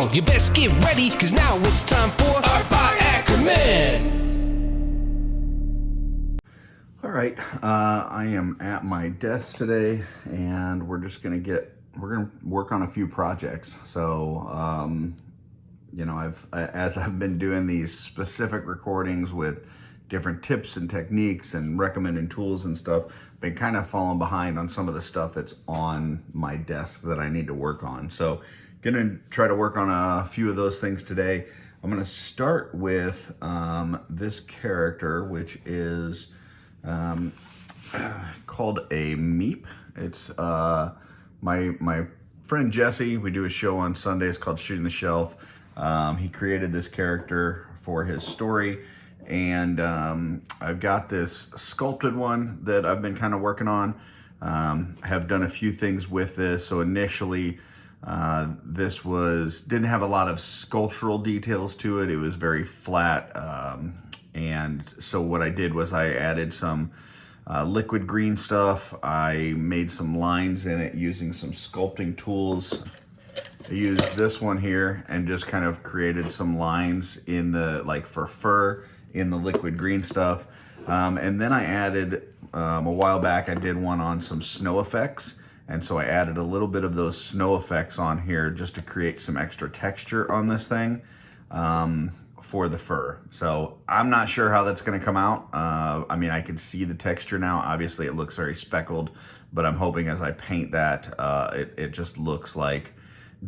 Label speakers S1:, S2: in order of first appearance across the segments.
S1: So you best get ready, cause now it's time for Art by Akerman.
S2: All right, I am at my desk today, and we're gonna work on a few projects. So, you know, as I've been doing these specific recordings with different tips and techniques and recommending tools and stuff, been kind of falling behind on some of the stuff that's on my desk that I need to work on. So, gonna try to work on a few of those things today. I'm gonna start with this character, which is called a meep. It's my friend Jesse. We do a show on Sundays called Shooting the Shelf. He created this character for his story, and I've got this sculpted one that I've been kind of working on. Have done a few things with this. So initially this didn't have a lot of sculptural details to it. It was very flat, and so what I did was I added some liquid green stuff. I made some lines in it using some sculpting tools. I used this one here and just kind of created some lines in the, like for fur, in the liquid green stuff. And then I added, a while back, I did one on some snow effects. And so I added a little bit of those snow effects on here just to create some extra texture on this thing for the fur. So I'm not sure how that's gonna come out. I mean, I can see the texture now. Obviously it looks very speckled, but I'm hoping as I paint that, it just looks like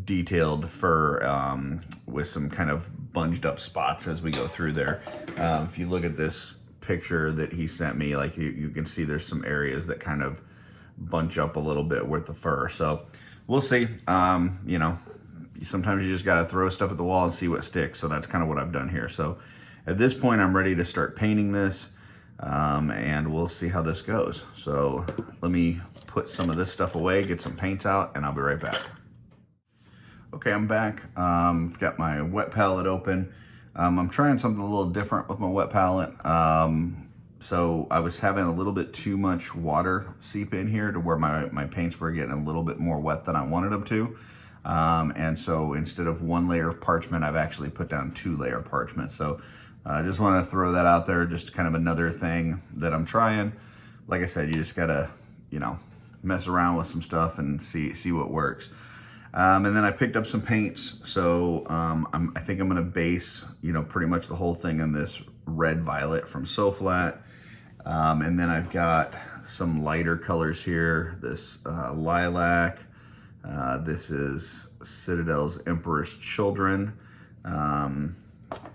S2: detailed fur with some kind of bunged up spots as we go through there. If you look at this picture that he sent me, like you can see there's some areas that kind of bunch up a little bit with the fur. So we'll see. You know, sometimes you just got to throw stuff at the wall and see what sticks. So that's kind of what I've done here. So at this point, I'm ready to start painting this, and we'll see how this goes. So let me put some of this stuff away, get some paints out, and I'll be right back. Okay, I'm back. Got my wet palette open. I'm trying something a little different with my wet palette. So I was having a little bit too much water seep in here to where my paints were getting a little bit more wet than I wanted them to. And so instead of 1 layer of parchment, I've actually put down 2-layer parchment. So I just want to throw that out there, just kind of another thing that I'm trying. Like I said, you just gotta, you know, mess around with some stuff and see what works. And then I picked up some paints. So I think I'm gonna base, you know, pretty much the whole thing in this red violet from So Flat. And then I've got some lighter colors here. This lilac. This is Citadel's Emperor's Children. And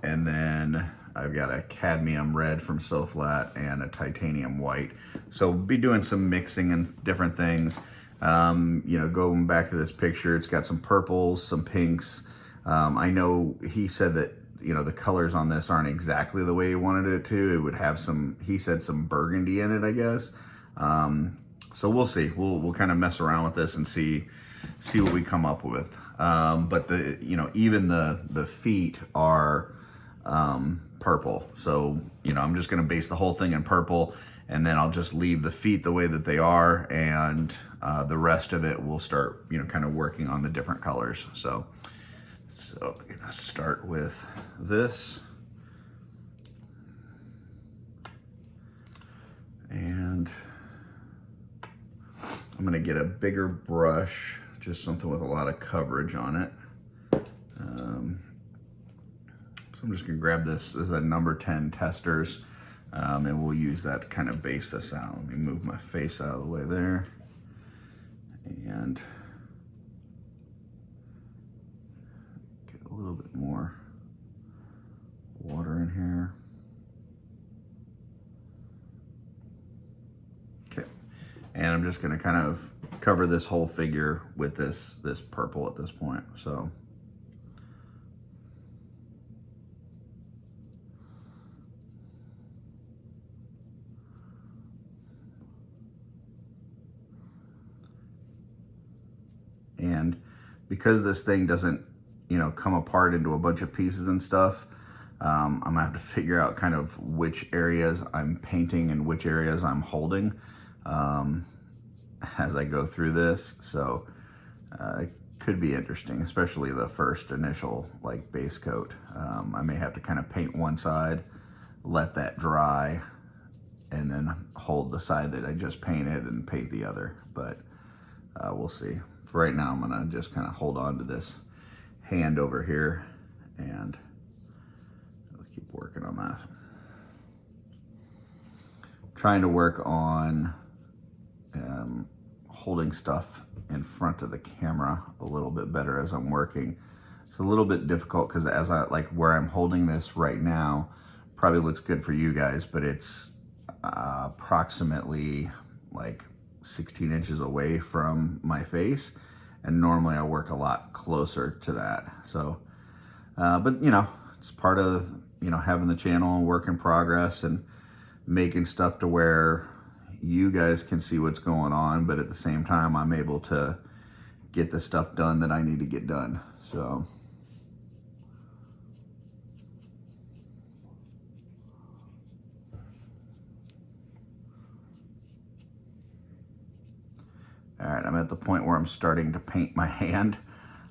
S2: then I've got a cadmium red from So Flat and a titanium white. So be doing some mixing and different things. You know, going back to this picture, it's got some purples, some pinks. I know he said that, you know, the colors on this aren't exactly the way he wanted it to. It would have some, he said, some burgundy in it, I guess. So we'll see. We'll kind of mess around with this and see what we come up with. But the, you know, even the feet are purple. So, you know, I'm just going to base the whole thing in purple, and then I'll just leave the feet the way that they are, and the rest of it we'll start, you know, kind of working on the different colors. So I'm gonna start with this. And I'm gonna get a bigger brush, just something with a lot of coverage on it. So I'm just gonna grab this. This is a number 10 Testers, and we'll use that to kind of base this out. Let me move my face out of the way there. And get a little bit more water in here. Okay, and I'm just gonna kind of cover this whole figure with this purple at this point. So and because this thing doesn't, you know, come apart into a bunch of pieces and stuff, I'm gonna have to figure out kind of which areas I'm painting and which areas I'm holding as I go through this. So could be interesting, especially the first initial like base coat. I may have to kind of paint one side, let that dry, and then hold the side that I just painted and paint the other, but we'll see. For right now, I'm gonna just kind of hold on to this hand over here and I'll keep working on that. Trying to work on holding stuff in front of the camera a little bit better as I'm working. It's a little bit difficult because as I like where I'm holding this right now probably looks good for you guys, but it's approximately like 16 inches away from my face, and normally I work a lot closer to that. So but you know, it's part of, you know, having the channel and work in progress and making stuff to where you guys can see what's going on, but at the same time I'm able to get the stuff done that I need to get done. So all right, I'm at the point where I'm starting to paint my hand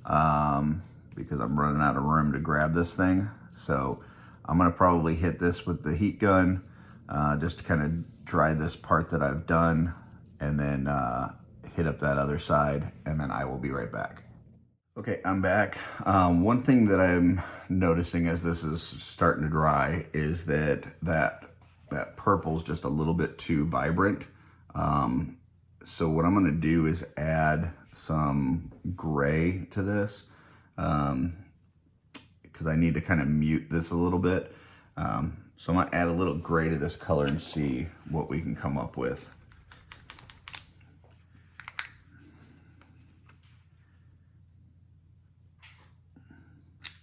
S2: because I'm running out of room to grab this thing. So I'm gonna probably hit this with the heat gun just to kind of dry this part that I've done, and then hit up that other side, and then I will be right back. Okay, I'm back. One thing that I'm noticing as this is starting to dry is that purple's just a little bit too vibrant. So what I'm gonna do is add some gray to this because I need to kind of mute this a little bit. So I'm gonna add a little gray to this color and see what we can come up with.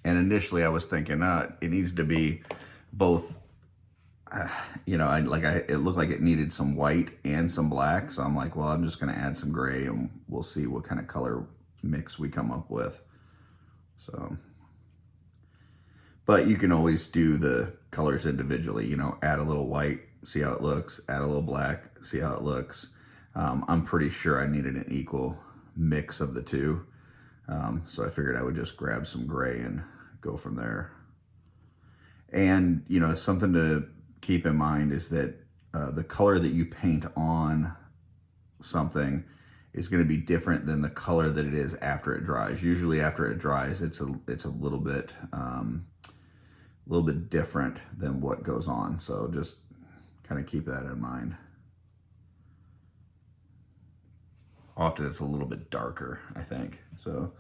S2: And initially I was thinking, it needs to be both, you know, it looked like it needed some white and some black. So I'm like, well, I'm just gonna add some gray and we'll see what kind of color mix we come up with. So, but you can always do the colors individually, you know, add a little white, see how it looks, add a little black, see how it looks. I'm pretty sure I needed an equal mix of the two. So I figured I would just grab some gray and go from there. And, you know, something to keep in mind is that the color that you paint on something is going to be different than the color that it is after it dries. Usually after it dries, it's a little bit different than what goes on. So just kind of keep that in mind. Often it's a little bit darker, I think. So,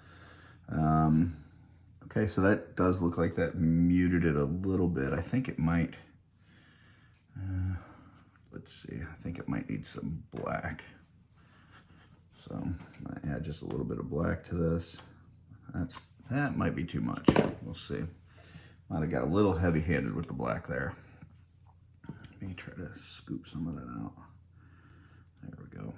S2: okay, so that does look like that muted it a little bit. I think it might, let's see, I think it might need some black. So I'm gonna add just a little bit of black to this. That might be too much, we'll see. Might have got a little heavy-handed with the black there. Let me try to scoop some of that out. There we go.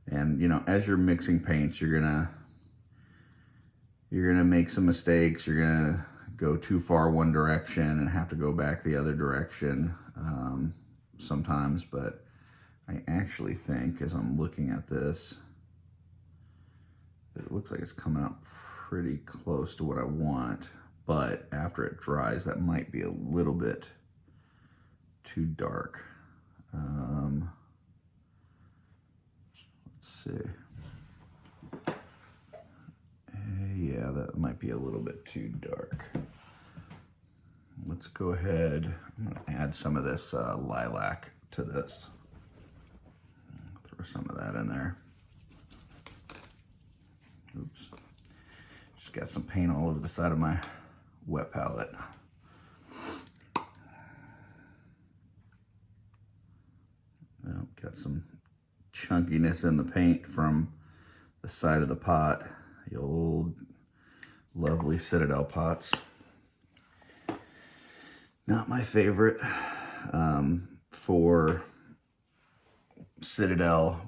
S2: And you know, as you're mixing paints, you're gonna make some mistakes. You're gonna go too far one direction and have to go back the other direction sometimes. But I actually think, as I'm looking at this, that it looks like it's coming out pretty close to what I want. But after it dries, that might be a little bit too dark. Let's see. Yeah, that might be a little bit too dark. Let's go ahead. I'm going to add some of this lilac to this. Throw some of that in there. Oops. Just got some paint all over the side of my wet palette. Well, got some chunkiness in the paint from the side of the pot. The old lovely Citadel pots. Not my favorite. For Citadel,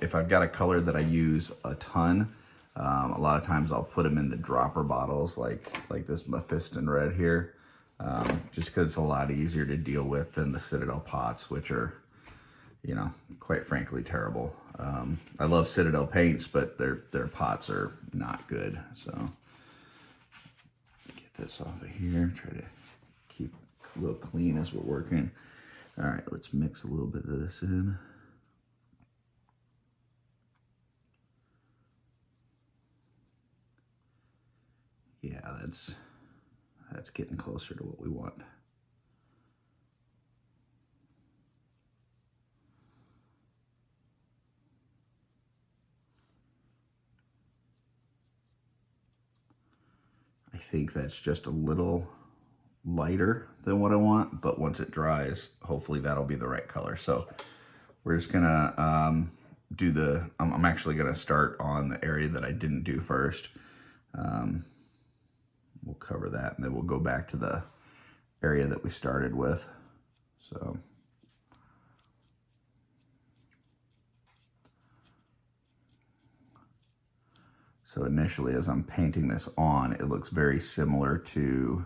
S2: if I've got a color that I use a ton, A lot of times I'll put them in the dropper bottles like this Mephiston red here, just because it's a lot easier to deal with than the Citadel pots, which are, you know, quite frankly terrible. I love Citadel paints, but their pots are not good. So get this off of here, try to keep a little clean as we're working. All right, let's mix a little bit of this in. Yeah, that's getting closer to what we want. I think that's just a little lighter than what I want, but once it dries, hopefully that'll be the right color. So we're just gonna do the, I'm actually gonna start on the area that I didn't do first. We'll cover that and then we'll go back to the area that we started with. So initially, as I'm painting this on, it looks very similar to,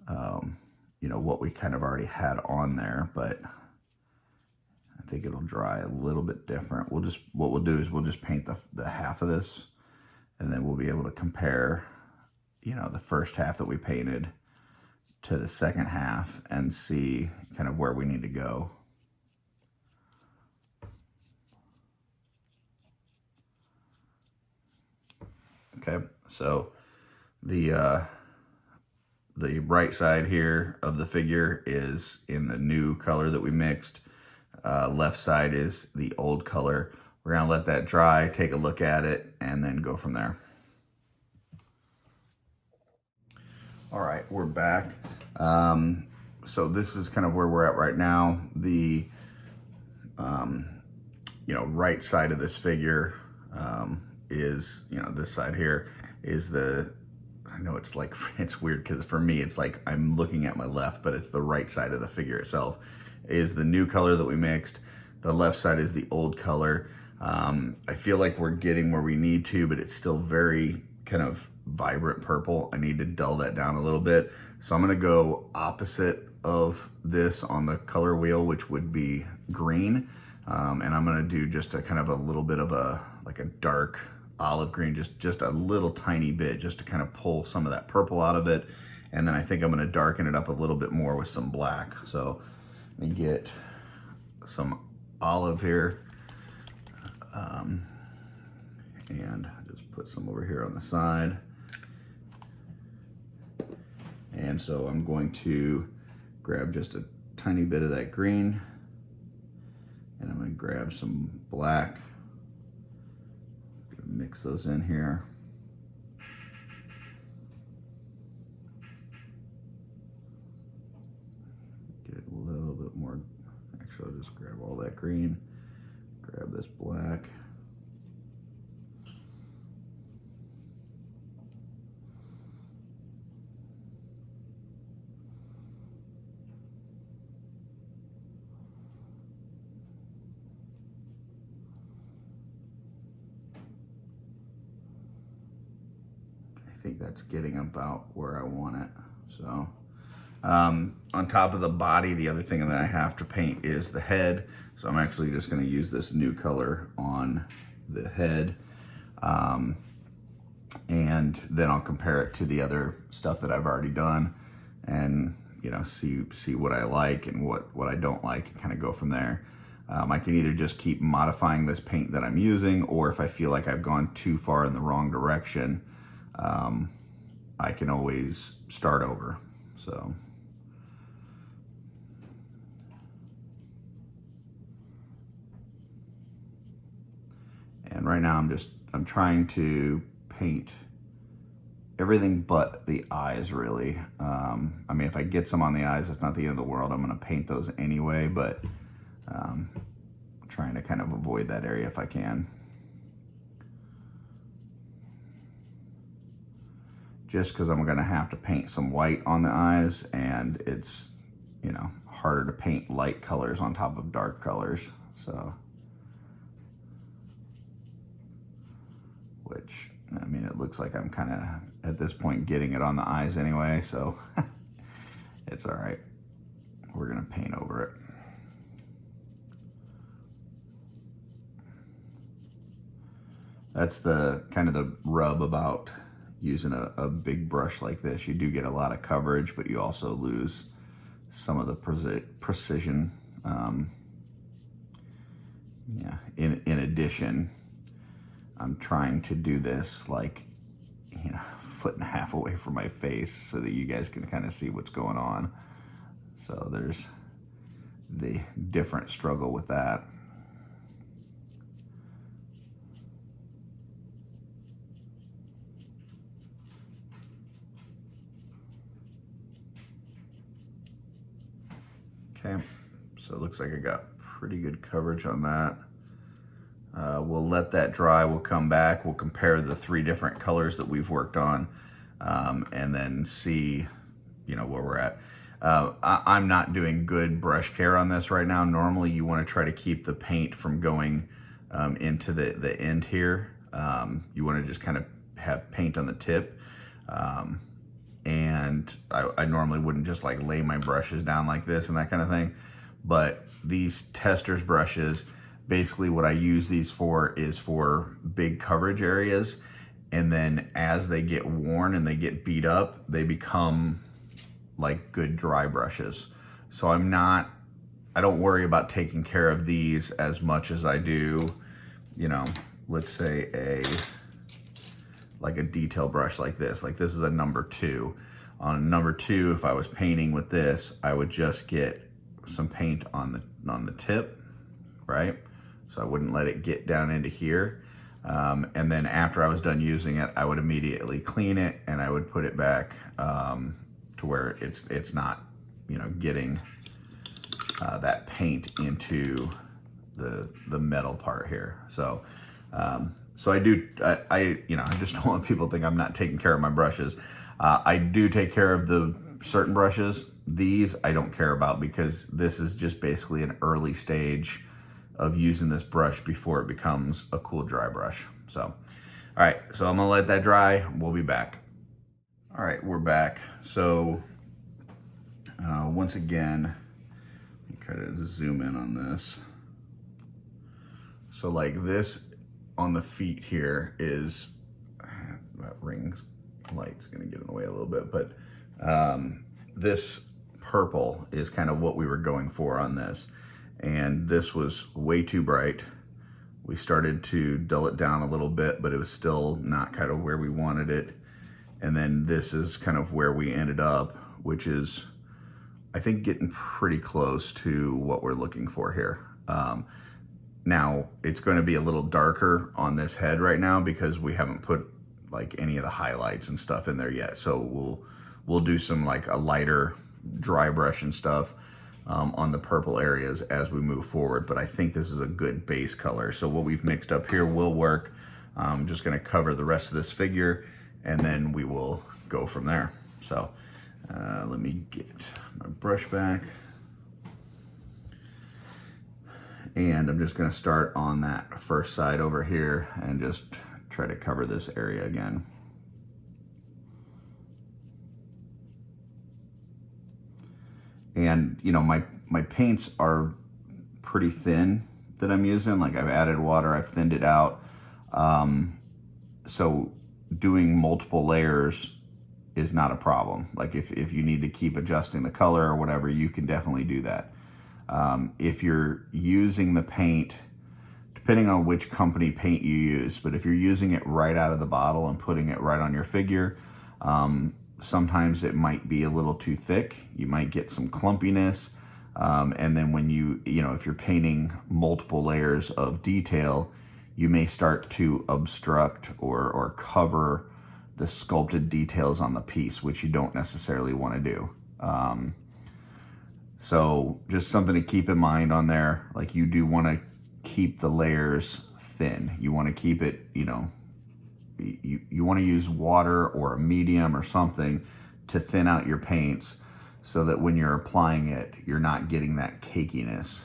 S2: you know, what we kind of already had on there, but I think it'll dry a little bit different. What we'll do is we'll just paint the half of this, and then we'll be able to compare, you know, the first half that we painted to the second half and see kind of where we need to go. Okay, so the right side here of the figure is in the new color that we mixed. Left side is the old color. We're gonna let that dry, take a look at it, and then go from there. All right, we're back. So this is kind of where we're at right now. The you know, right side of this figure is, you know, this side here is the, I know it's like, it's weird because for me it's like I'm looking at my left, but it's the right side of the figure itself is the new color that we mixed. The left side is the old color. I feel like we're getting where we need to, but it's still very kind of vibrant purple. I need to dull that down a little bit. So I'm gonna go opposite of this on the color wheel, which would be green. And I'm gonna do just a kind of a little bit of like a dark olive green, just a little tiny bit, just to kind of pull some of that purple out of it. And then I think I'm gonna darken it up a little bit more with some black. So let me get some olive here. And just put some over here on the side. And so I'm going to grab just a tiny bit of that green, and I'm going to grab some black, mix those in here. Get a little bit more, actually I'll just grab all that green, grab this black. I think that's getting about where I want it. So on top of the body, the other thing that I have to paint is the head. So I'm actually just going to use this new color on the head. And then I'll compare it to the other stuff that I've already done and, you know, see what I like and what I don't like and kind of go from there. I can either just keep modifying this paint that I'm using, or if I feel like I've gone too far in the wrong direction, I can always start over. So and right now I'm trying to paint everything but the eyes, really. I mean, if I get some on the eyes, it's not the end of the world. I'm going to paint those anyway, but I'm trying to kind of avoid that area if I can. Just because I'm going to have to paint some white on the eyes, and it's, you know, harder to paint light colors on top of dark colors. So which, I mean, it looks like I'm kind of, at this point, getting it on the eyes anyway, so it's all right. We're gonna paint over it. That's the kind of the rub about using a big brush like this. You do get a lot of coverage, but you also lose some of the precision. Yeah. In addition, I'm trying to do this like, you know, 1.5 feet away from my face so that you guys can kind of see what's going on. So there's the different struggle with that. Okay, so it looks like I got pretty good coverage on that. We'll let that dry, we'll come back, we'll compare the 3 different colors that we've worked on, and then see, you know, where we're at. I'm not doing good brush care on this right now. Normally you want to try to keep the paint from going into the end here. You want to just kind of have paint on the tip. And I normally wouldn't just like lay my brushes down like this and that kind of thing. But these testers brushes, basically what I use these for is for big coverage areas. And then as they get worn and they get beat up, they become like good dry brushes. So I don't worry about taking care of these as much as I do, you know, let's say like a detail brush like this. Like this is a number 2. On a number 2, if I was painting with this, I would just get some paint on the tip, right? So I wouldn't let it get down into here. And then after I was done using it, I would immediately clean it and I would put it back to where it's not, you know, getting that paint into the metal part here. So so I you know, I just don't want people to think I'm not taking care of my brushes. I do take care of the certain brushes. These I don't care about because this is just basically an early stage of using this brush before it becomes a cool dry brush. So, all right, so I'm gonna let that dry. We'll be back. All right, we're back. So once again, let me kind of zoom in on this. So like this on the feet here is, that rings light's gonna get in the way a little bit, but this purple is kind of what we were going for on this. And this was way too bright. We started to dull it down a little bit, but it was still not kind of where we wanted it. And then this is kind of where we ended up, which is, I think, getting pretty close to what we're looking for here. Now, it's going to be a little darker on this head right now because we haven't put like any of the highlights and stuff in there yet. So we'll do some like a lighter dry brush and stuff on the purple areas as we move forward. But I think this is a good base color. So what we've mixed up here will work. I'm just going to cover the rest of this figure and then we will go from there. So let me get my brush back. And I'm just going to start on that first side over here and just try to cover this area again. And you know, my paints are pretty thin that I'm using. Like I've added water, I've thinned it out. So doing multiple layers is not a problem. Like if you need to keep adjusting the color or whatever, you can definitely do that. If you're using the paint, depending on which company paint you use, but if you're using it right out of the bottle and putting it right on your figure, sometimes it might be a little too thick. You might get some clumpiness. And then when you know, if you're painting multiple layers of detail, you may start to obstruct or cover the sculpted details on the piece, which you don't necessarily want to do. So just something to keep in mind on there. Like you do want to keep the layers thin. You want to keep it, you know, you want to use water or a medium or something to thin out your paints so that when you're applying it, you're not getting that cakiness.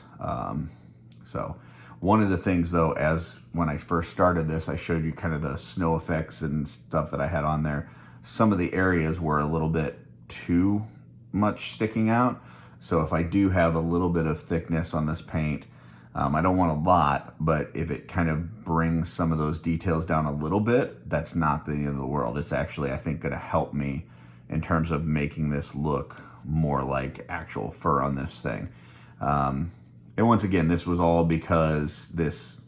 S2: So One of the things though, as when I first started this, I showed you kind of the snow effects and stuff that I had on there. Some of the areas were a little bit too much sticking out. So if I do have a little bit of thickness on this paint, I don't want a lot, but if it kind of brings some of those details down a little bit, that's not the end of the world. It's actually, I think, going to help me in terms of making this look more like actual fur on this thing. And once again, this was all because this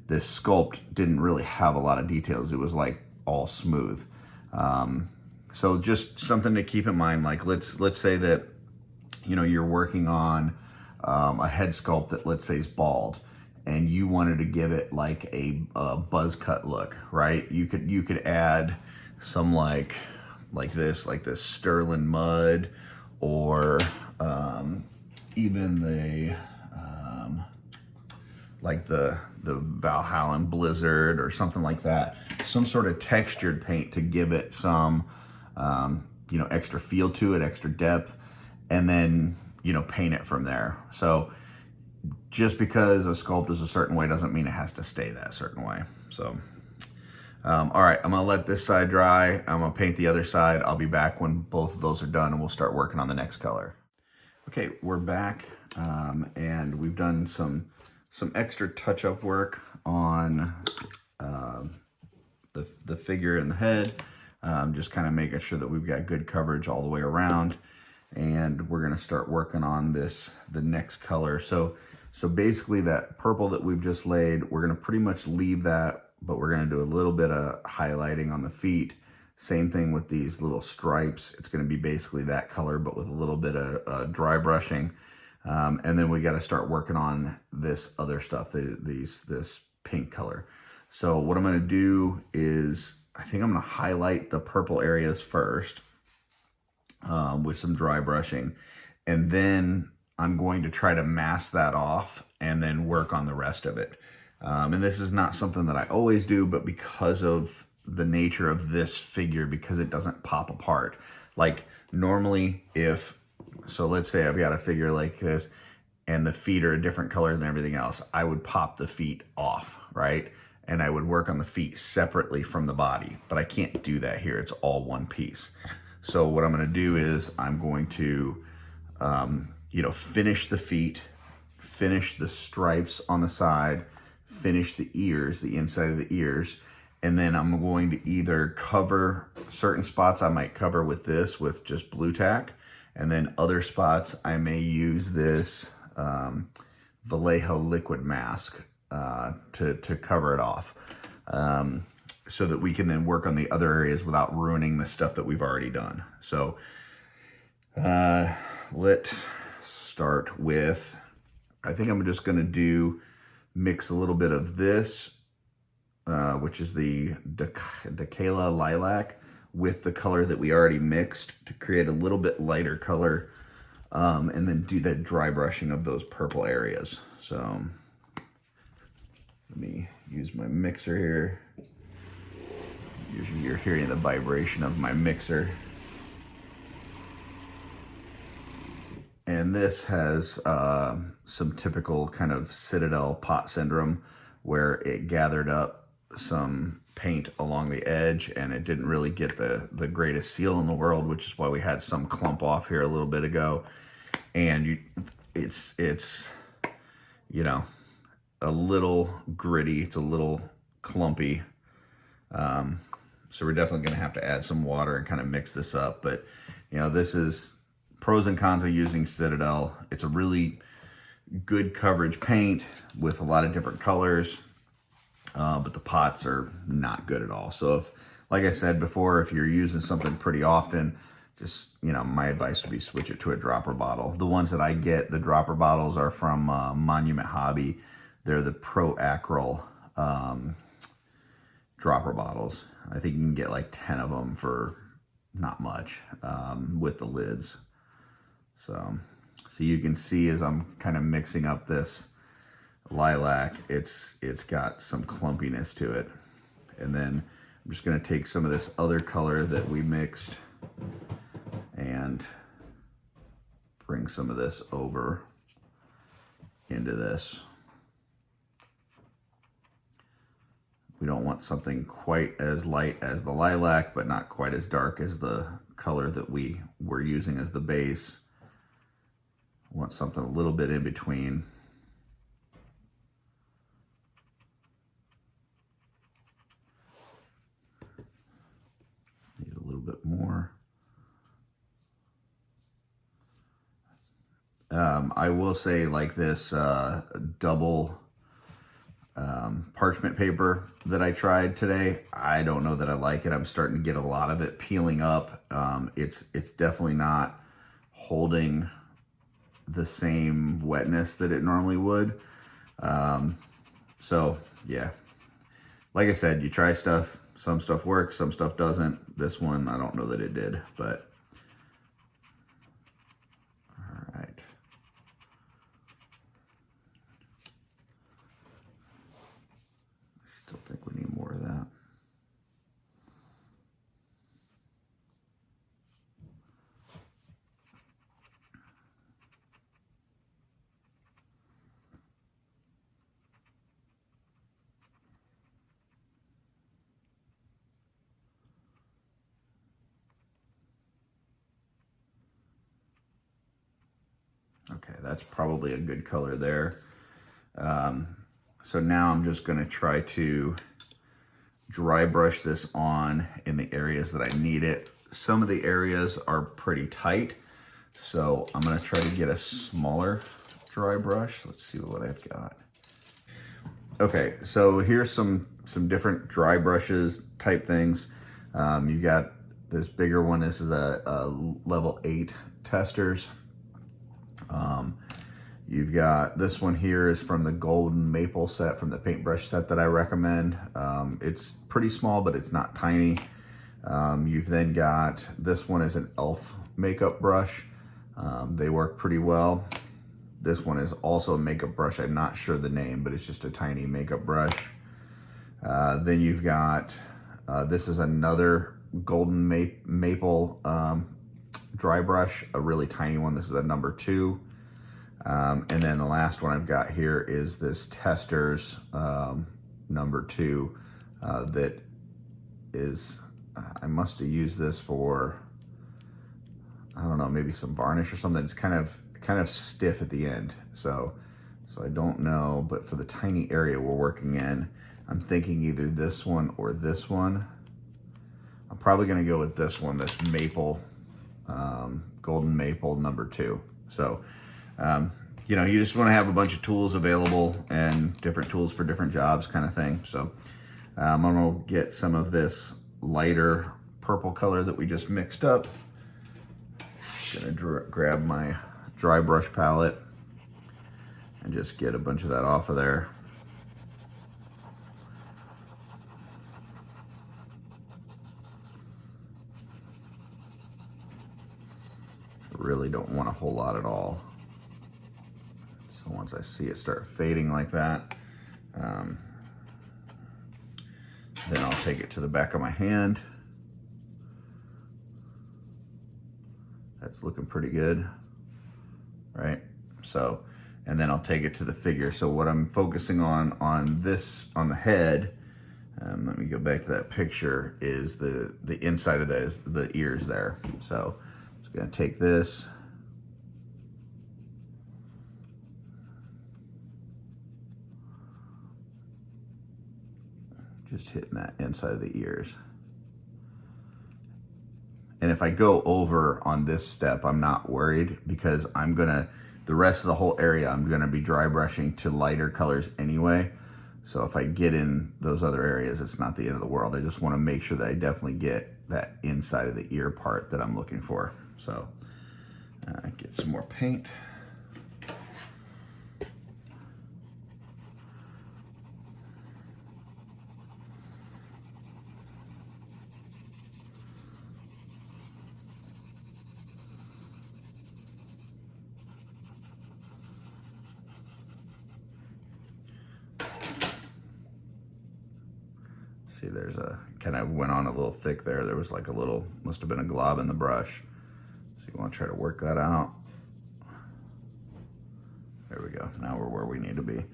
S2: sculpt didn't really have a lot of details. It was like all smooth. So just something to keep in mind. Like let's say that, you know, you're working on a head sculpt that, let's say, is bald, and you wanted to give it like a buzz cut look, right? You could add some like this sterling mud, or even the like the Valhalla Blizzard or something like that. Some sort of textured paint to give it some you know, extra feel to it, extra depth, and then, you know, paint it from there. So just because a sculpt is a certain way doesn't mean it has to stay that certain way. So all right, I'm gonna let this side dry. I'm gonna paint the other side. I'll be back when both of those are done, and we'll start working on the next color. Okay, we're back, and we've done some extra touch-up work on the figure and the head, just kind of making sure that we've got good coverage all the way around. And we're gonna start working on the next color. So basically that purple that we've just laid, we're gonna pretty much leave that, but we're gonna do a little bit of highlighting on the feet. Same thing with these little stripes. It's gonna be basically that color, but with a little bit of dry brushing. And then we gotta start working on this other stuff, this pink color. So what I'm gonna do is, I think I'm gonna highlight the purple areas first with some dry brushing. And then I'm going to try to mask that off and then work on the rest of it. And this is not something that I always do, but because of the nature of this figure, because it doesn't pop apart. Like normally so let's say I've got a figure like this and the feet are a different color than everything else, I would pop the feet off, right? And I would work on the feet separately from the body, but I can't do that here. It's all one piece. So what I'm gonna do is I'm going to, you know, finish the feet, finish the stripes on the side, finish the ears, the inside of the ears, and then I'm going to either cover certain spots I might cover with this, with just blue tack, and then other spots I may use this Vallejo liquid mask to cover it off, so that we can then work on the other areas without ruining the stuff that we've already done. So let's start with, I think I'm just gonna mix a little bit of this, which is the Decala Lilac, with the color that we already mixed to create a little bit lighter color, and then do the dry brushing of those purple areas. So let me use my mixer here. Usually you're hearing the vibration of my mixer. And this has some typical kind of Citadel pot syndrome, where it gathered up some paint along the edge and it didn't really get the greatest seal in the world, which is why we had some clump off here a little bit ago. And it's you know, a little gritty, it's a little clumpy. So we're definitely gonna have to add some water and kind of mix this up. But you know, this is pros and cons of using Citadel. It's a really good coverage paint with a lot of different colors, but the pots are not good at all. So if, like I said before, if you're using something pretty often, just, you know, my advice would be switch it to a dropper bottle. The ones that I get, the dropper bottles, are from Monument Hobby. They're the Pro Acryl dropper bottles. I think you can get like 10 of them for not much, with the lids. So you can see as I'm kind of mixing up this lilac, it's got some clumpiness to it. And then I'm just gonna take some of this other color that we mixed and bring some of this over into this. We don't want something quite as light as the lilac, but not quite as dark as the color that we were using as the base. We want something a little bit in between. Need a little bit more. I will say, like this double parchment paper that I tried today, I don't know that I like it. I'm starting to get a lot of it peeling up. It's definitely not holding the same wetness that it normally would. So yeah, like I said, you try stuff. Some stuff works, some stuff doesn't. This one, I don't know that it did, but all right. Still think we need more of that. Okay, that's probably a good color there. So now I'm just going to try to dry brush this on in the areas that I need it. Some of the areas are pretty tight, so I'm going to try to get a smaller dry brush. Let's see what I've got. Okay, so here's some different dry brushes type things. You got this bigger one. This is a level 8 testers. You've got this one here is from the golden maple set, from the paintbrush set that I recommend. It's pretty small, but it's not tiny. You've then got, this one is an elf makeup brush. They work pretty well. This one is also a makeup brush. I'm not sure the name, but it's just a tiny makeup brush. Then you've got, this is another golden maple dry brush, a really tiny one. This is a number 2. And then the last one I've got here is this Testers number 2 that is, I must have used this for, I don't know, maybe some varnish or something. It's kind of stiff at the end. So I don't know, but for the tiny area we're working in, I'm thinking either this one or this one. I'm probably going to go with this one, this maple, golden maple number 2. So, you know, you just want to have a bunch of tools available and different tools for different jobs kind of thing. So I'm going to get some of this lighter purple color that we just mixed up. Going to grab my dry brush palette and just get a bunch of that off of there. Really don't want a whole lot at all. So once I see it start fading like that, then I'll take it to the back of my hand. That's looking pretty good, right? So, and then I'll take it to the figure. So what I'm focusing on this, on the head, let me go back to that picture, is the inside of the ears there. So I'm just gonna take this, just hitting that inside of the ears. And if I go over on this step, I'm not worried, because I'm gonna, the rest of the whole area, I'm gonna be dry brushing to lighter colors anyway. So if I get in those other areas, it's not the end of the world. I just wanna make sure that I definitely get that inside of the ear part that I'm looking for. So get some more paint. See, there's a, kind of went on a little thick there. There was like a little, must have been a glob in the brush. So you want to try to work that out. There we go. Now we're where we need to be.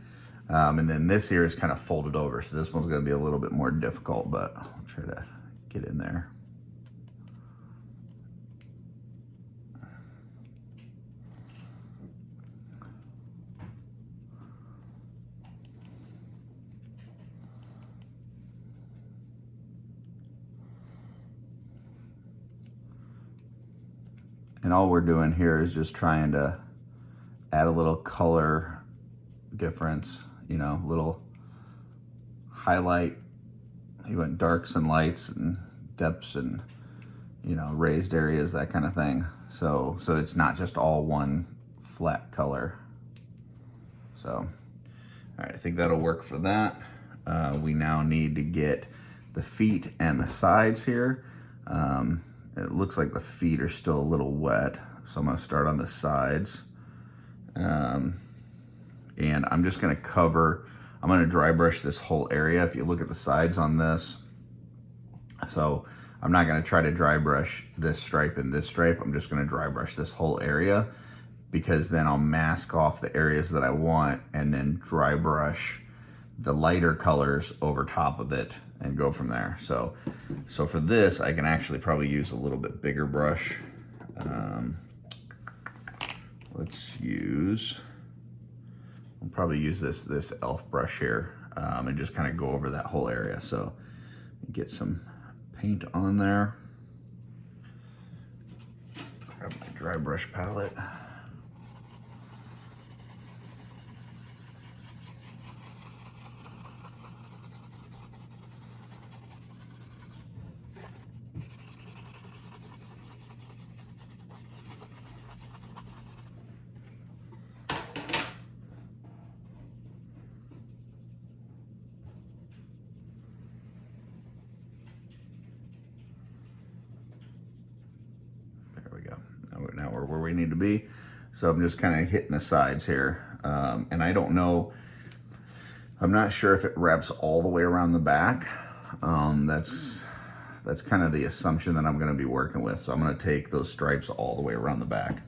S2: And then this here is kind of folded over. So this one's gonna be a little bit more difficult, but I'll try to get in there. And all we're doing here is just trying to add a little color difference, you know, little highlight. You went darks and lights and depths and, you know, raised areas, that kind of thing. So it's not just all one flat color. So, all right, I think that'll work for that. We now need to get the feet and the sides here. It looks like the feet are still a little wet, so I'm gonna start on the sides. And I'm just gonna I'm gonna dry brush this whole area. If you look at the sides on this, so I'm not gonna try to dry brush this stripe and this stripe. I'm just gonna dry brush this whole area, because then I'll mask off the areas that I want and then dry brush the lighter colors over top of it and go from there. So for this, I can actually probably use a little bit bigger brush. I'll probably use this elf brush here and just kind of go over that whole area. So get some paint on there. Grab my dry brush palette. Now we're where we need to be. So I'm just kind of hitting the sides here. And I don't know, I'm not sure if it wraps all the way around the back. That's kind of the assumption that I'm gonna be working with. So I'm gonna take those stripes all the way around the back.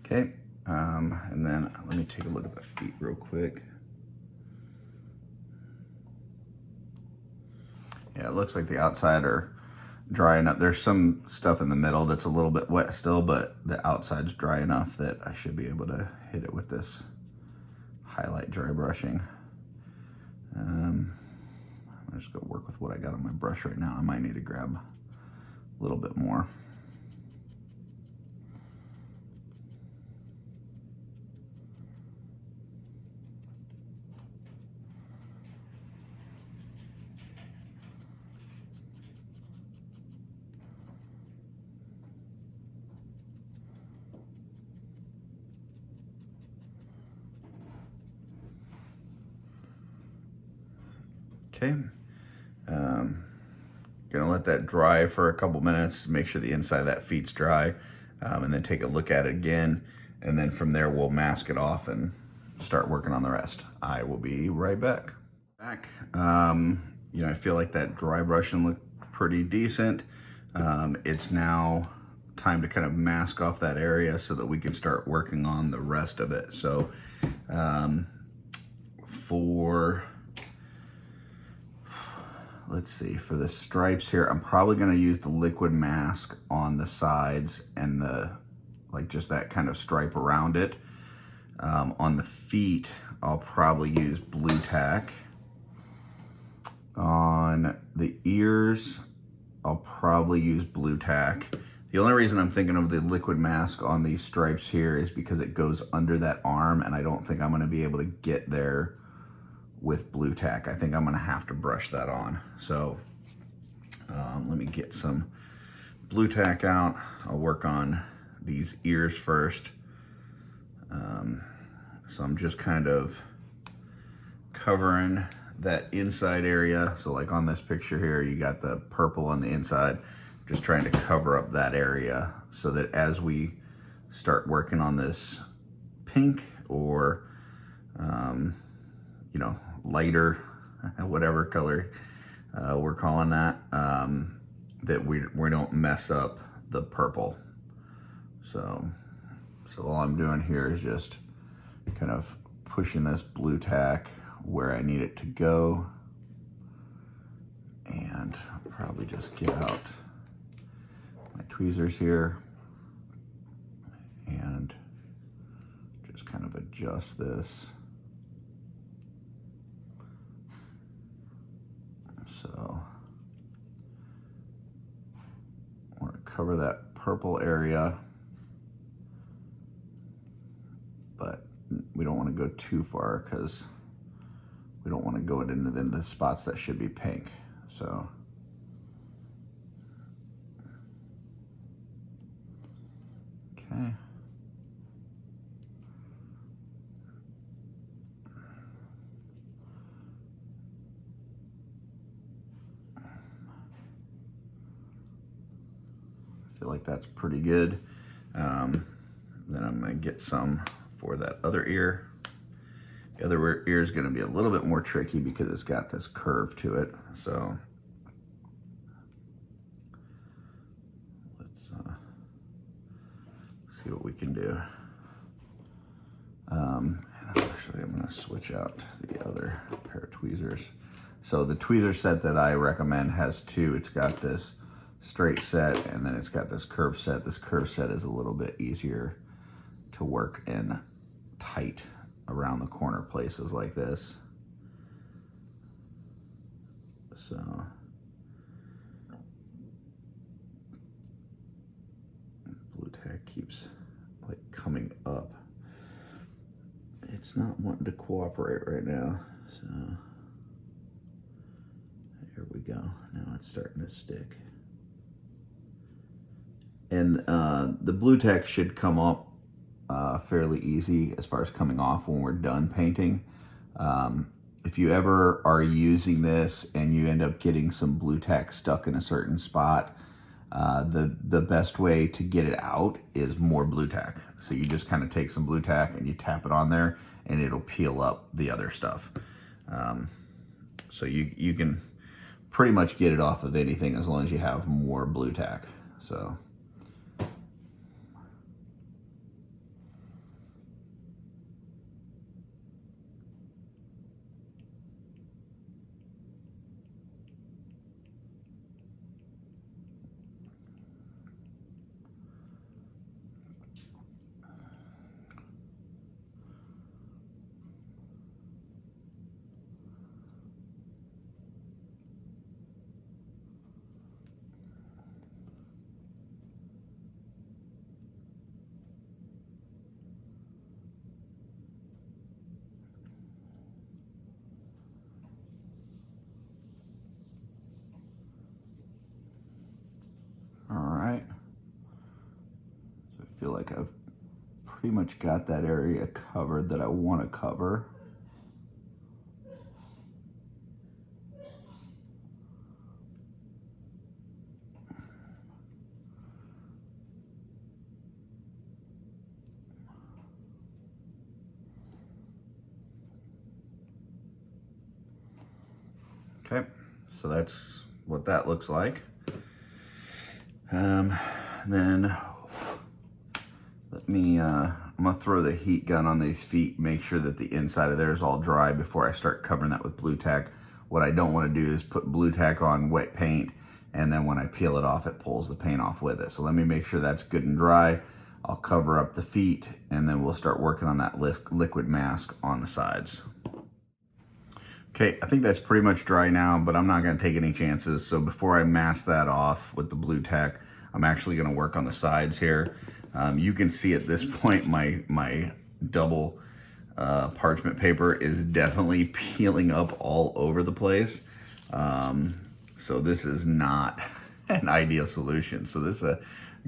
S2: Okay, and then let me take a look at the feet real quick. Yeah, it looks like the outside are dry enough. There's some stuff in the middle that's a little bit wet still, but the outside's dry enough that I should be able to hit it with this highlight dry brushing. I'm just gonna work with what I got on my brush right now. I might need to grab a little bit more. Okay, gonna let that dry for a couple minutes, make sure the inside of that feet's dry, and then take a look at it again, and then from there we'll mask it off and start working on the rest. I will be right back. You know, I feel like that dry brushing looked pretty decent. It's now time to kind of mask off that area so that we can start working on the rest of it. So for let's see, for the stripes here, I'm probably gonna use the liquid mask on the sides and like just that kind of stripe around it. On the feet, I'll probably use blue tack. On the ears, I'll probably use blue tack. The only reason I'm thinking of the liquid mask on these stripes here is because it goes under that arm, and I don't think I'm gonna be able to get there with blue tack. I think I'm gonna have to brush that on. So let me get some blue tack out. I'll work on these ears first. So I'm just kind of covering that inside area. So like on this picture here, you got the purple on the inside. Just trying to cover up that area so that as we start working on this pink or, you know, lighter, whatever color we're calling that, that we don't mess up the purple. So all I'm doing here is just kind of pushing this blue tack where I need it to go, and I'll probably just get out my tweezers here and just kind of adjust this. So I want to cover that purple area, but we don't want to go too far because we don't want to go into the spots that should be pink. So okay. I feel like that's pretty good. Then I'm gonna get some for that other ear. The other ear is gonna be a little bit more tricky because it's got this curve to it. So let's see what we can do. And actually I'm gonna switch out the other pair of tweezers. So the tweezer set that I recommend has two. It's got this straight set and then it's got this curve set. This curve set is a little bit easier to work in tight around the corner places like this. So blue tack keeps like coming up. It's not wanting to cooperate right now. So here we go. Now it's starting to stick. And the blue tack should come up fairly easy as far as coming off when we're done painting. If you ever are using this and you end up getting some blue tack stuck in a certain spot, the best way to get it out is more blue tack. So you just kind of take some blue tack and you tap it on there and it'll peel up the other stuff. So you can pretty much get it off of anything as long as you have more blue tack. So I feel like I've pretty much got that area covered that I want to cover. Okay, so that's what that looks like. Then let me, I'm gonna throw the heat gun on these feet, make sure that the inside of there is all dry before I start covering that with blue tack. What I don't want to do is put blue tack on wet paint, and then when I peel it off, it pulls the paint off with it. So let me make sure that's good and dry. I'll cover up the feet, and then we'll start working on that liquid mask on the sides. Okay, I think that's pretty much dry now, but I'm not gonna take any chances. So before I mask that off with the blue tack, I'm actually gonna work on the sides here. You can see at this point, my double parchment paper is definitely peeling up all over the place. So this is not an ideal solution. So this is a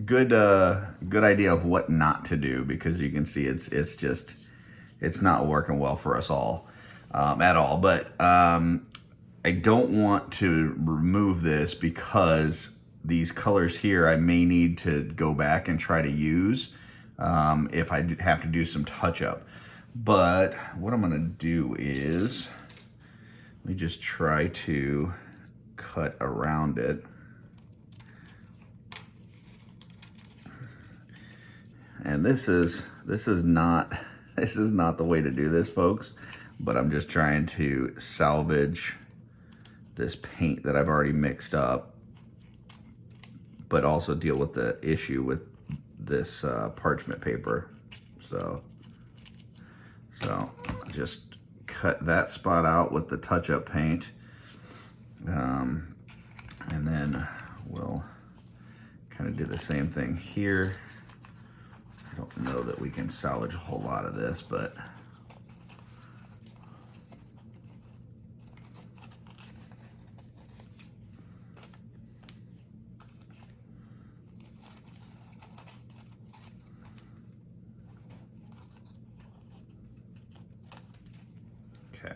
S2: good idea of what not to do, because you can see it's not working well for us all at all. But I don't want to remove this, because these colors here I may need to go back and try to use if I have to do some touch up. But what I'm gonna do is, let me just try to cut around it. And this is not the way to do this, folks, but I'm just trying to salvage this paint that I've already mixed up, but also deal with the issue with this parchment paper. So just cut that spot out with the touch-up paint, and then we'll kind of do the same thing here. I don't know that we can salvage a whole lot of this, but okay.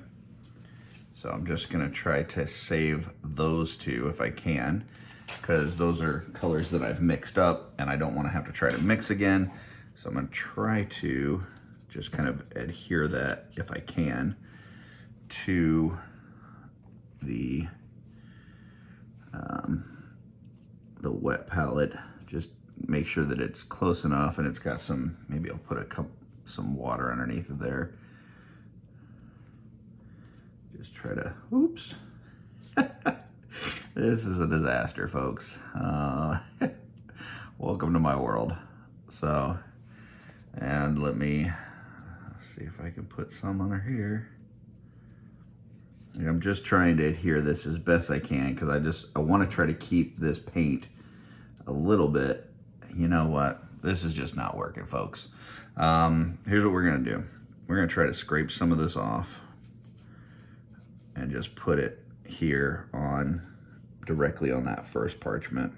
S2: So I'm just gonna try to save those two if I can, because those are colors that I've mixed up and I don't want to have to try to mix again. So I'm gonna try to just kind of adhere that, if I can, to the wet palette. Just make sure that it's close enough and it's got some, maybe I'll put some water underneath of there. Just try to, oops. This is a disaster, folks. Welcome to my world. So, and let me see if I can put some under here. And I'm just trying to adhere this as best I can, because I want to try to keep this paint a little bit. You know what? This is just not working, folks. Here's what we're gonna do. We're gonna try to scrape some of this off and just put it here on, directly on that first parchment.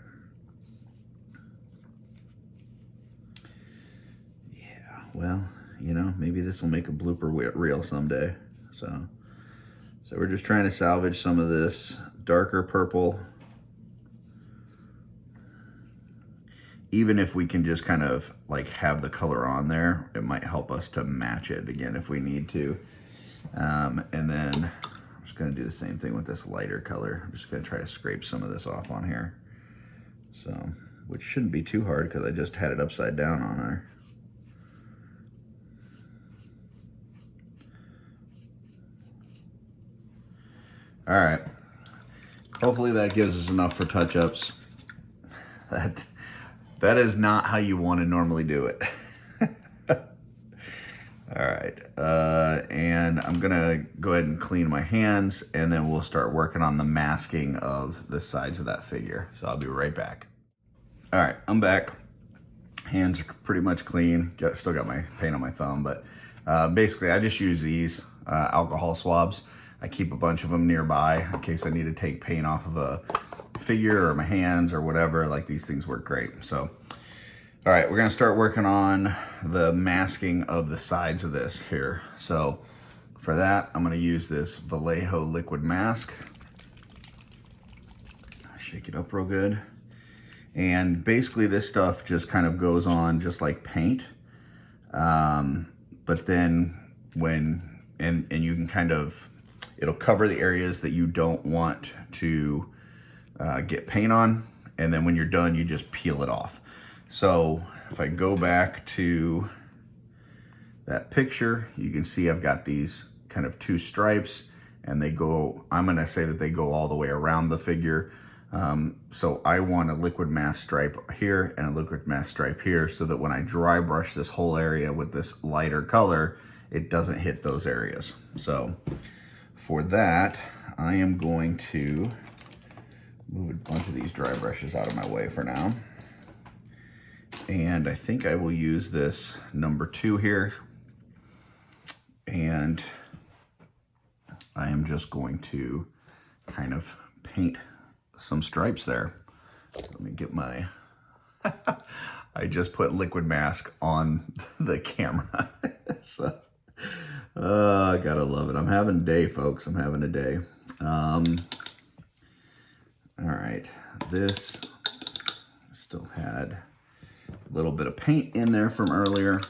S2: Yeah, well, you know, maybe this will make a blooper reel someday. So we're just trying to salvage some of this darker purple. Even if we can just kind of like have the color on there, it might help us to match it again if we need to. And then I'm just gonna do the same thing with this lighter color. I'm just gonna try to scrape some of this off on here. So, which shouldn't be too hard because I just had it upside down on there. All right, hopefully that gives us enough for touch-ups. That is not how you want to normally do it. All right, and I'm gonna go ahead and clean my hands, and then we'll start working on the masking of the sides of that figure. So I'll be right back. All right, I'm back. Hands are pretty much clean. Still got my paint on my thumb, but basically I just use these alcohol swabs. I keep a bunch of them nearby in case I need to take paint off of a figure or my hands or whatever. Like, these things work great. So, all right, we're gonna start working on the masking of the sides of this here. So for that, I'm gonna use this Vallejo liquid mask. Shake it up real good. And basically this stuff just kind of goes on just like paint. But then and you can kind of, it'll cover the areas that you don't want to get paint on. And then when you're done, you just peel it off. So if I go back to that picture, you can see I've got these kind of two stripes, and they go, I'm gonna say that they go all the way around the figure. So I want a liquid mask stripe here and a liquid mask stripe here, so that when I dry brush this whole area with this lighter color, it doesn't hit those areas. So for that, I am going to move a bunch of these dry brushes out of my way for now. And I think I will use this number 2 here. And I am just going to kind of paint some stripes there. Let me get my, I just put liquid mask on the camera. So, I gotta love it. I'm having a day, folks. I'm having a day. All right, this still had a little bit of paint in there from earlier.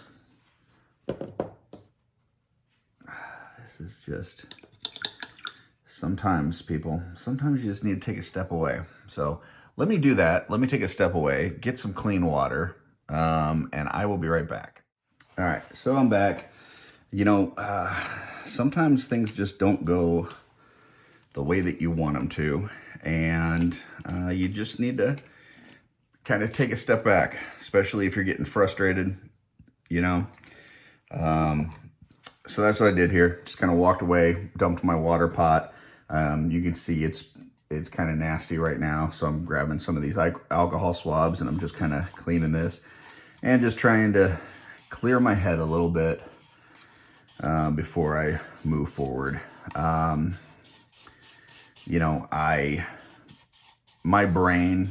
S2: This is just, sometimes people, sometimes you just need to take a step away. So let me do that. Let me take a step away, get some clean water, and I will be right back. All right, so I'm back. You know, sometimes things just don't go the way that you want them to, and you just need to kind of take a step back, especially if you're getting frustrated, you know. So that's what I did here. Just kind of walked away, dumped my water pot. You can see it's kind of nasty right now, so I'm grabbing some of these alcohol swabs and I'm just kind of cleaning this and just trying to clear my head a little bit before I move forward. You know, my brain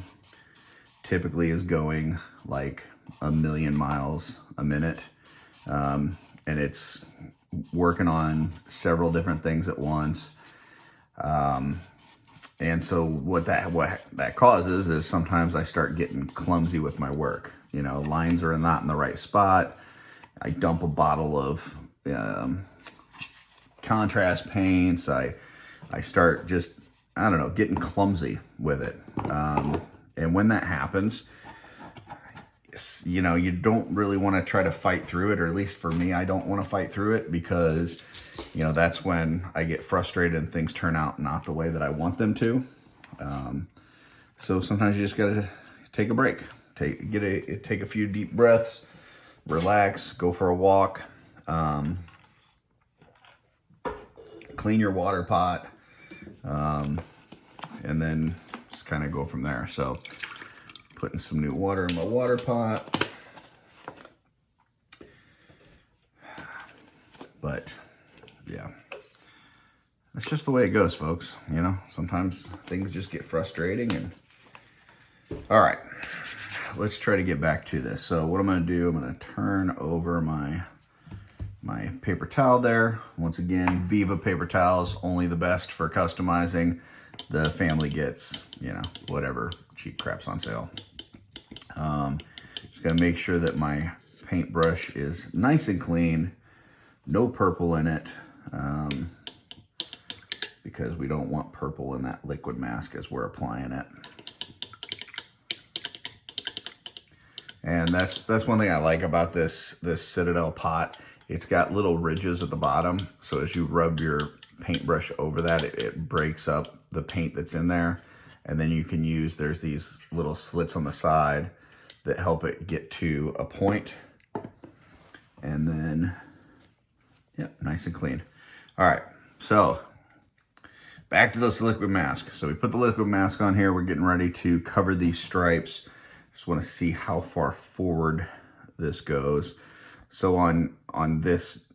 S2: typically is going like 1,000,000 miles a minute, and it's working on several different things at once. And so what that causes is sometimes I start getting clumsy with my work. You know, lines are not in the right spot. I dump a bottle of contrast paints. I start just, I don't know, getting clumsy with it. And when that happens, you know, you don't really want to try to fight through it, or at least for me, I don't want to fight through it, because, you know, that's when I get frustrated and things turn out not the way that I want them to. So sometimes you just got to take a break, take a few deep breaths, relax, go for a walk, clean your water pot, and then just kind of go from there. So putting some new water in my water pot. But yeah, that's just the way it goes, folks. You know, sometimes things just get frustrating. And all right, let's try to get back to this. So what I'm going to do, I'm going to turn over my paper towel there. Once again, Viva paper towels, only the best for customizing. The family gets, you know, whatever cheap crap's on sale. Just gotta make sure that my paintbrush is nice and clean, no purple in it, because we don't want purple in that liquid mask as we're applying it. And that's one thing I like about this Citadel pot. It's got little ridges at the bottom, so as you rub your paintbrush over that, it breaks up the paint that's in there. And then you can use, there's these little slits on the side that help it get to a point. And then, yeah, nice and clean. All right, so back to this liquid mask. So we put the liquid mask on here. We're getting ready to cover these stripes. Just want to see how far forward this goes. So on this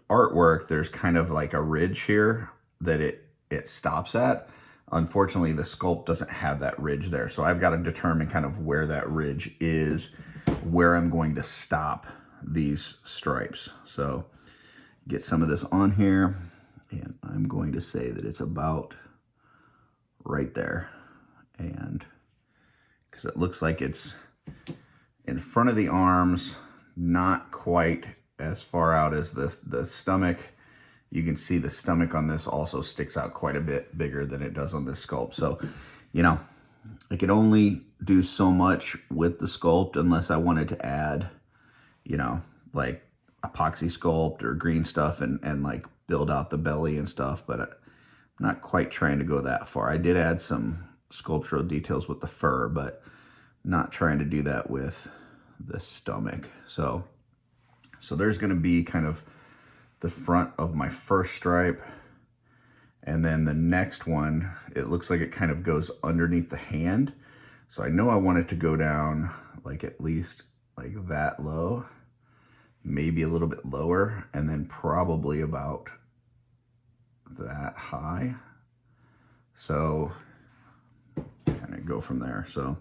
S2: artwork, there's kind of like a ridge here that it stops at. Unfortunately, the sculpt doesn't have that ridge there. So I've got to determine kind of where that ridge is, where I'm going to stop these stripes. So get some of this on here, and I'm going to say that it's about right there. And because it looks like it's in front of the arms, not quite as far out as the stomach. You can see the stomach on this also sticks out quite a bit bigger than it does on this sculpt. So, you know, I could only do so much with the sculpt unless I wanted to add, you know, like epoxy sculpt or green stuff and like build out the belly and stuff. But not quite trying to go that far. I did add some sculptural details with the fur, but not trying to do that with the stomach. So there's going to be kind of the front of my first stripe, and then the next one, it looks like it kind of goes underneath the hand. So I know I want it to go down like at least like that low, maybe a little bit lower, and then probably about that high. So kind of go from there. So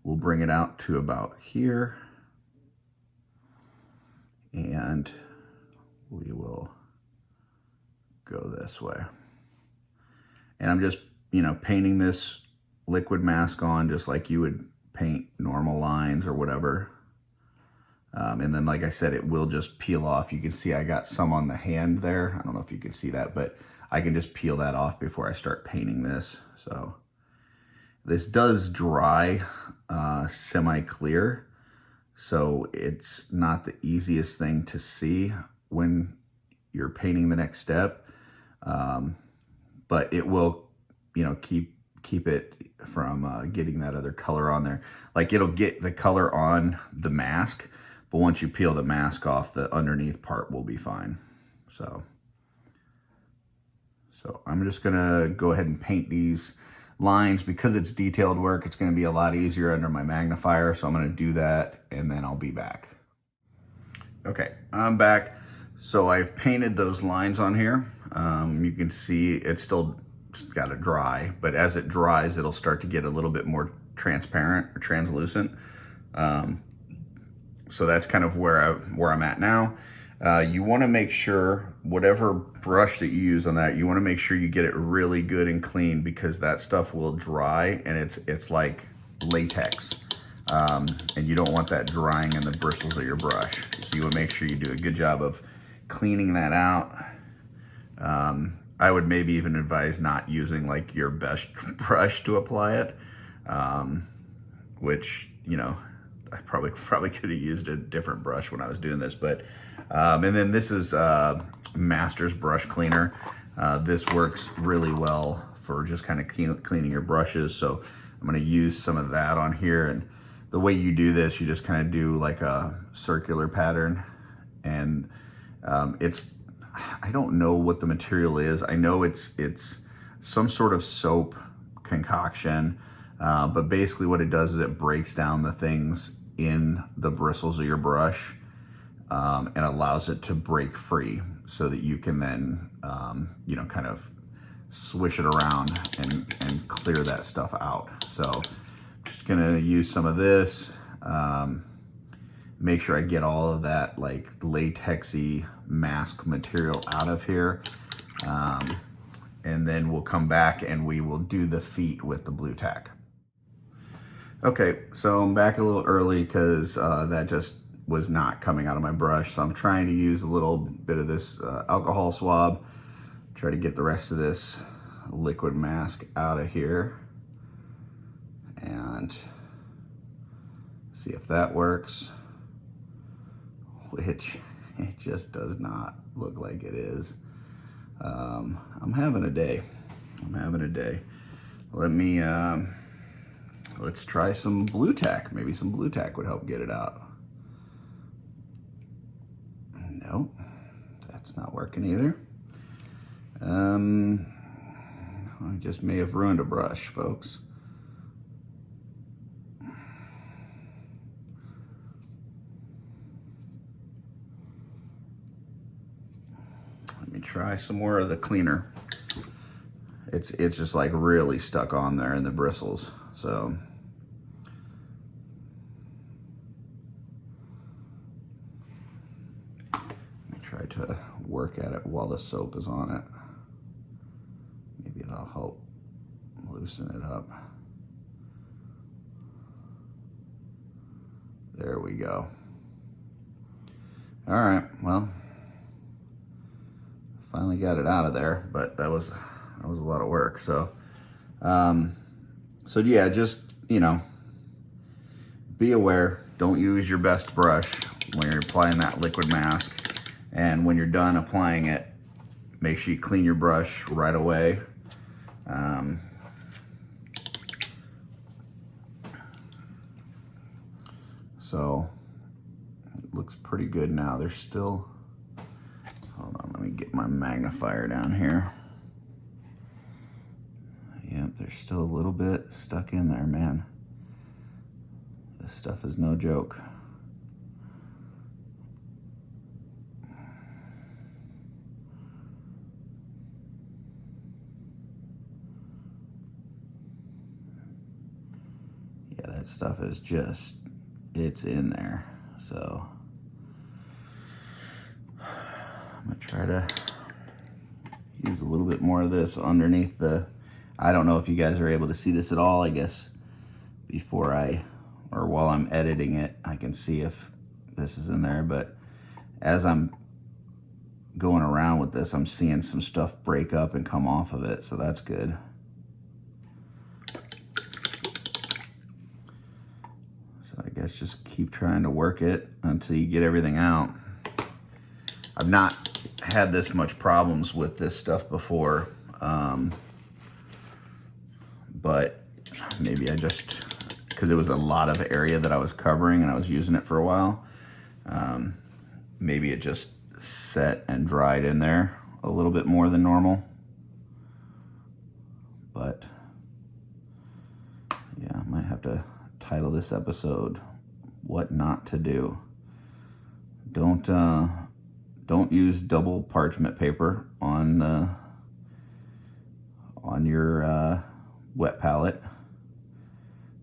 S2: we'll bring it out to about here, and we will go this way. And I'm just, painting this liquid mask on just like you would paint normal lines or whatever. And then, like I said, it will just peel off. You can see I got some on the hand there. I don't know if you can see that, but I can just peel that off before I start painting this. So this does dry semi-clear, so it's not the easiest thing to see when you're painting the next step, but it will, keep it from getting that other color on there. Like, it'll get the color on the mask, but once you peel the mask off, the underneath part will be fine. So I'm just gonna go ahead and paint these lines. Because it's detailed work, it's gonna be a lot easier under my magnifier, so I'm gonna do that and then I'll be back. Okay, I'm back. So I've painted those lines on here. You can see it's still got to dry, but as it dries, it'll start to get a little bit more transparent or translucent. So that's kind of where I'm at now. You want to make sure whatever brush that you use on that, you want to make sure you get it really good and clean, because that stuff will dry and it's like latex. And you don't want that drying in the bristles of your brush. So you want to make sure you do a good job of cleaning that out. I would maybe even advise not using like your best brush to apply it, which, I probably could have used a different brush when I was doing this, but and then this is Master's brush cleaner. This works really well for just kind of cleaning your brushes. So I'm going to use some of that on here. And the way you do this, you just kind of do like a circular pattern, and I don't know what the material is. I know it's some sort of soap concoction, but basically what it does is it breaks down the things in the bristles of your brush, and allows it to break free, so that you can then, kind of swish it around and clear that stuff out. So I'm just gonna use some of this, make sure I get all of that like latexy mask material out of here. And then we'll come back and we will do the feet with the blue tack. Okay, so I'm back a little early because that just was not coming out of my brush. So I'm trying to use a little bit of this alcohol swab, try to get the rest of this liquid mask out of here and see if that works, which it just does not look like it is. I'm having a day. Let's try some blue tack. Maybe some blue tack would help get it out. Nope, that's not working either. I just may have ruined a brush, folks. Let me try some more of the cleaner. It's just like really stuck on there in the bristles. So let me try to work at it while the soap is on it. Maybe that'll help loosen it up. There we go. All right, well, finally got it out of there, but that was a lot of work. So yeah, just, be aware, don't use your best brush when you're applying that liquid mask. And when you're done applying it, make sure you clean your brush right away. So it looks pretty good now. There's still, hold on, let me get my magnifier down here. Yep, there's still a little bit stuck in there, man. This stuff is no joke. Yeah, that stuff is just, it's in there. So I'm gonna try to use a little bit more of this underneath the, I don't know if you guys are able to see this at all. I guess before or while I'm editing it, I can see if this is in there, but as I'm going around with this, I'm seeing some stuff break up and come off of it, so that's good. So I guess just keep trying to work it until you get everything out. I've not had this much problems with this stuff before, but maybe I just, because it was a lot of area that I was covering and I was using it for a while, maybe it just set and dried in there a little bit more than normal. But yeah, I might have to title this episode "What Not to Do." Don't use double parchment paper on your wet palette.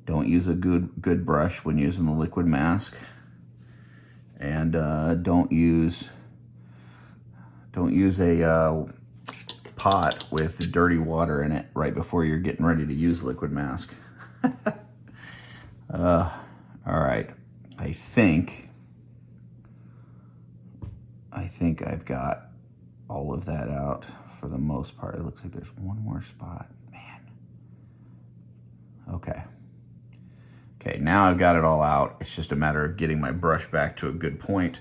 S2: Don't use a good brush when using the liquid mask, and don't use a pot with dirty water in it right before you're getting ready to use liquid mask. All right, I think I've got all of that out for the most part. It looks like there's one more spot, man. Okay, now I've got it all out. It's just a matter of getting my brush back to a good point.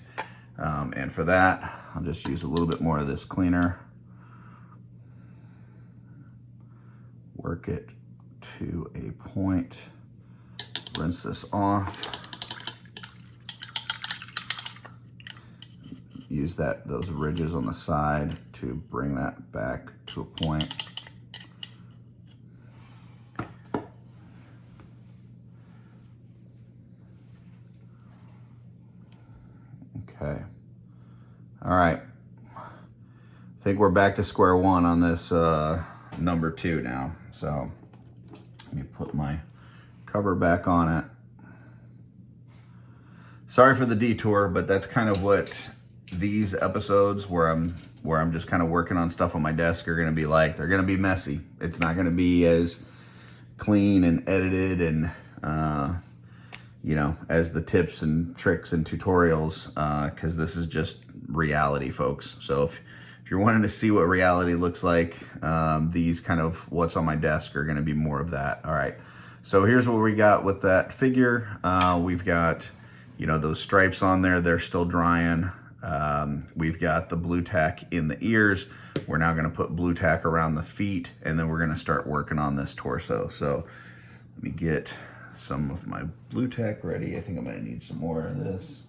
S2: And for that, I'll just use a little bit more of this cleaner. Work it to a point. Rinse this off. Use those ridges on the side to bring that back to a point. Okay. All right. I think we're back to square one on this number 2 now. So let me put my cover back on it. Sorry for the detour, but that's kind of what these episodes where I'm just kind of working on stuff on my desk are going to be like. They're going to be messy. It's not going to be as clean and edited and as the tips and tricks and tutorials, because this is just reality, folks. So if you're wanting to see what reality looks like, these kind of what's on my desk are going to be more of that. All right, so here's what we got with that figure. We've got those stripes on there. They're still drying. We've got the blue tack in the ears. We're now going to put blue tack around the feet, and then we're going to start working on this torso. So let me get some of my blue tack ready. I think I'm going to need some more of this.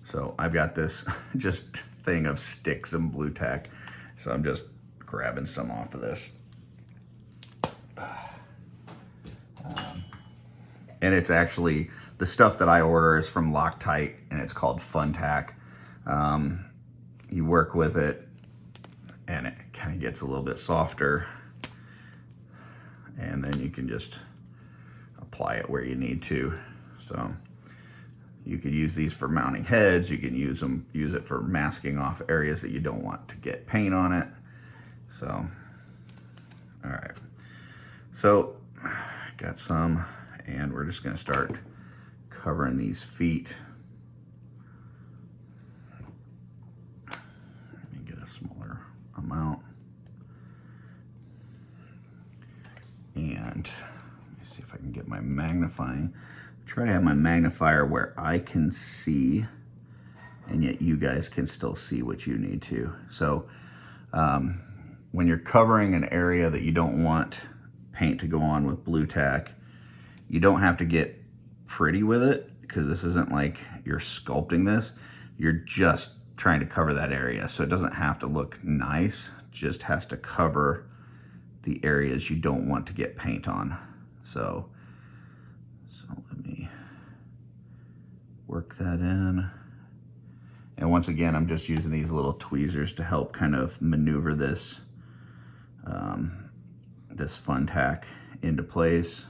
S2: So I've got this just thing of sticks and blue tack. So I'm just grabbing some off of this. And it's actually, the stuff that I order is from Loctite, and it's called Fun Tack. You work with it, and it kind of gets a little bit softer. And then you can just apply it where you need to. So you could use these for mounting heads. You can use it for masking off areas that you don't want to get paint on it. So, all right. So, got some, and we're just gonna start covering these feet. Let me get a smaller amount. And let me see if I can get my magnifying. Try to have my magnifier where I can see and yet you guys can still see what you need to. So when you're covering an area that you don't want paint to go on with blue tack, you don't have to get pretty with it, because this isn't like you're sculpting this. You're just trying to cover that area. So it doesn't have to look nice, just has to cover the areas you don't want to get paint on. So let me work that in. And once again, I'm just using these little tweezers to help kind of maneuver this, this fun tack into place.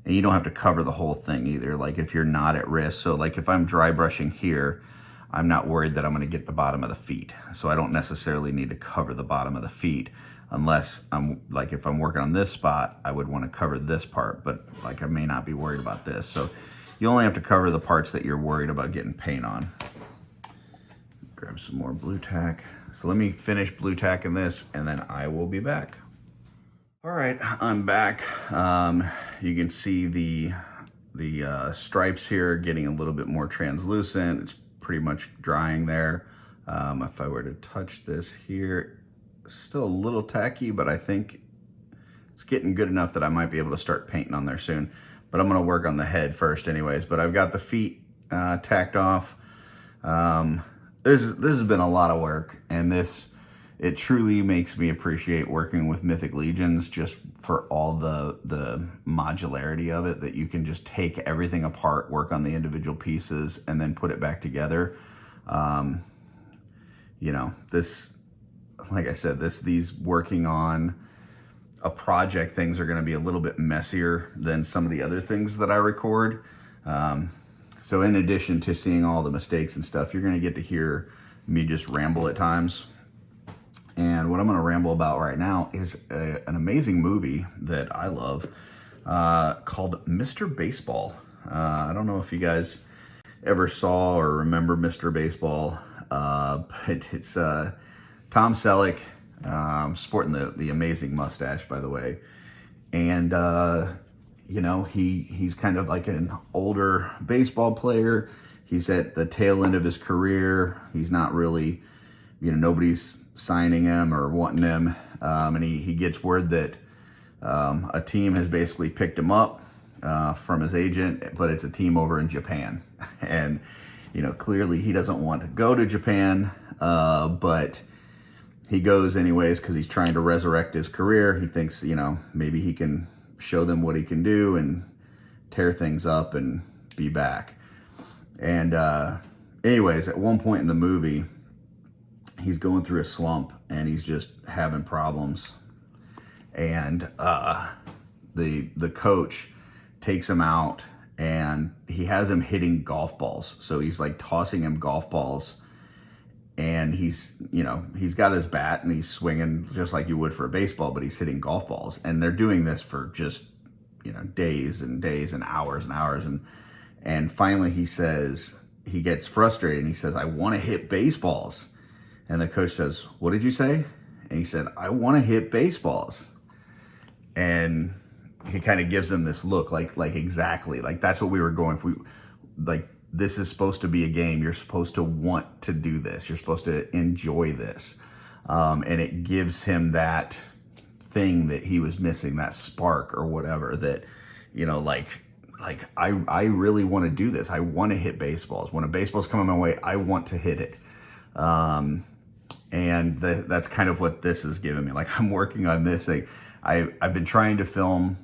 S2: And you don't have to cover the whole thing either, like if you're not at risk. So like if I'm dry brushing here, I'm not worried that I'm gonna get the bottom of the feet. So I don't necessarily need to cover the bottom of the feet, unless I'm like, if I'm working on this spot, I would wanna cover this part, but like I may not be worried about this. So you only have to cover the parts that you're worried about getting paint on. Grab some more blue tack. So let me finish blue tacking this, and then I will be back. All right, I'm back. You can see the stripes here getting a little bit more translucent. It's pretty much drying there. If I were to touch this here, still a little tacky, but I think it's getting good enough that I might be able to start painting on there soon. But I'm gonna work on the head first anyways. But I've got the feet tacked off. This has been a lot of work, and it truly makes me appreciate working with Mythic Legions, just for all the modularity of it, that you can just take everything apart, work on the individual pieces, and then put it back together. You know, this, like I said, these working on a project things are gonna be a little bit messier than some of the other things that I record. So in addition to seeing all the mistakes and stuff, you're gonna get to hear me just ramble at times. And what I'm gonna ramble about right now is an amazing movie that I love called Mr. Baseball. I don't know if you guys ever saw or remember Mr. Baseball, but it's Tom Selleck, sporting the amazing mustache, by the way. And you know, he's kind of like an older baseball player. He's at the tail end of his career. He's not really, you know, nobody's signing him or wanting him. And he gets word that a team has basically picked him up from his agent, but it's a team over in Japan. And, you know, clearly he doesn't want to go to Japan, but he goes anyways because he's trying to resurrect his career. He thinks, you know, maybe he can show them what he can do and tear things up and be back. And anyways, at one point in the movie, he's going through a slump and he's just having problems. And the coach takes him out and he has him hitting golf balls. So he's like tossing him golf balls, and he's, you know, he's got his bat and he's swinging just like you would for a baseball, but he's hitting golf balls. And they're doing this for just, you know, days and days and hours and hours. And finally he says, he gets frustrated and he says, "I want to hit baseballs." And the coach says, "What did you say?" And he said, "I want to hit baseballs." And he kind of gives him this look like exactly, like that's what we were going for. Like, this is supposed to be a game. You're supposed to want to do this. You're supposed to enjoy this. And it gives him that thing that he was missing, that spark or whatever, that, you know, like I really want to do this. I want to hit baseballs. When a baseball's coming my way, I want to hit it. And that's kind of what this is giving me. Like, I'm working on this thing. I've been trying to film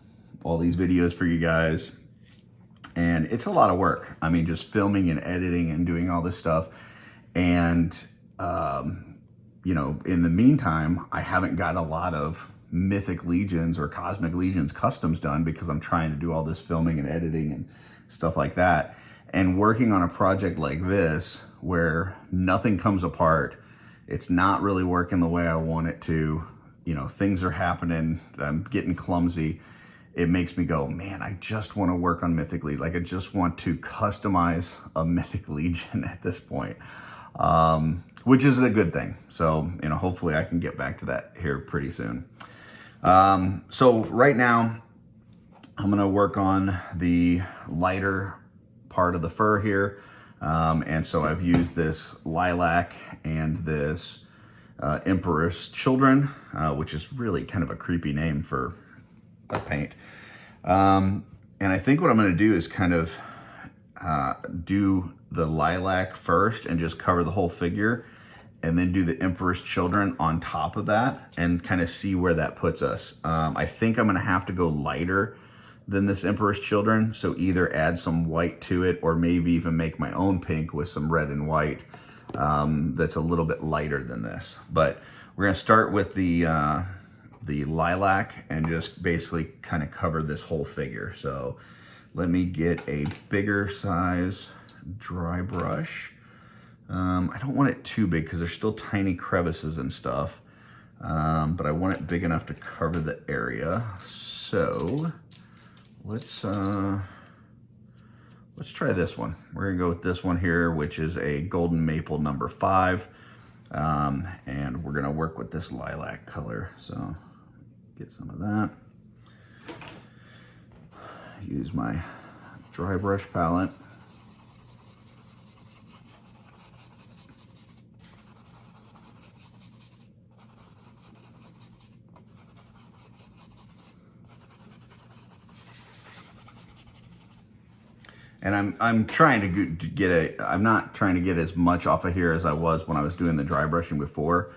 S2: all these videos for you guys, and it's a lot of work. I mean, just filming and editing and doing all this stuff. And, you know, in the meantime, I haven't got a lot of Mythic Legions or Cosmic Legions customs done because I'm trying to do all this filming and editing and stuff like that. And working on a project like this, where nothing comes apart, it's not really working the way I want it to, you know, things are happening, I'm getting clumsy. It makes me go, man, I just want to work on Mythic Legion. Like, I just want to customize a Mythic Legion at this point, which is a good thing. So, you know, hopefully I can get back to that here pretty soon. So right now I'm going to work on the lighter part of the fur here. And so I've used this lilac and this Emperor's Children, which is really kind of a creepy name for a paint. And I think what I'm going to do is kind of do the lilac first and just cover the whole figure, and then do the Emperor's Children on top of that and kind of see where that puts us. I think I'm going to have to go lighter than this Emperor's Children, so either add some white to it or maybe even make my own pink with some red and white that's a little bit lighter than this. But we're going to start with the lilac and just basically kind of cover this whole figure. So let me get a bigger size dry brush. I don't want it too big because there's still tiny crevices and stuff, but I want it big enough to cover the area. So let's try this one. We're gonna go with this one here, which is a Golden Maple number 5, and we're gonna work with this lilac color. So get some of that. Use my dry brush palette. And I'm trying to get I'm not trying to get as much off of here as I was when I was doing the dry brushing before,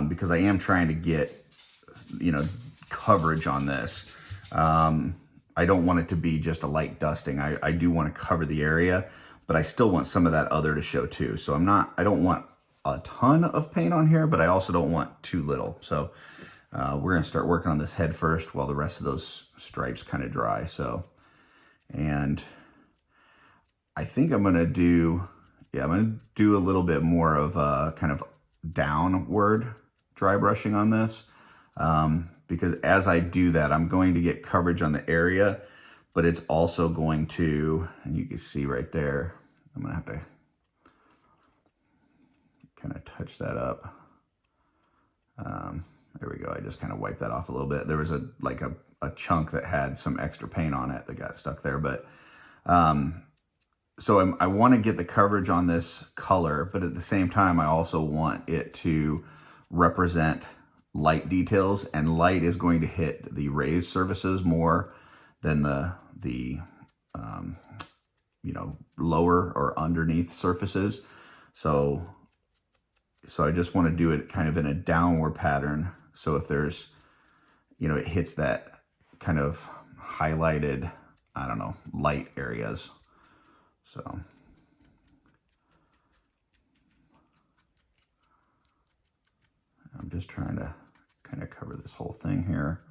S2: because I am trying to get, coverage on this. I don't want it to be just a light dusting. I do want to cover the area, but I still want some of that other to show too. So I don't want a ton of paint on here, but I also don't want too little. So we're gonna start working on this head first while the rest of those stripes kind of dry. And I think I'm gonna do a little bit more of a kind of downward dry brushing on this, because as I do that, I'm going to get coverage on the area, but it's also going to, and you can see right there, I'm gonna have to kind of touch that up. There we go. I just kind of wiped that off a little bit. There was a chunk that had some extra paint on it that got stuck there, but so I want to get the coverage on this color, but at the same time, I also want it to represent light details, and light is going to hit the raised surfaces more than the lower or underneath surfaces. So I just want to do it kind of in a downward pattern. So if there's, it hits that kind of highlighted, light areas. So I'm just trying to kind of cover this whole thing here.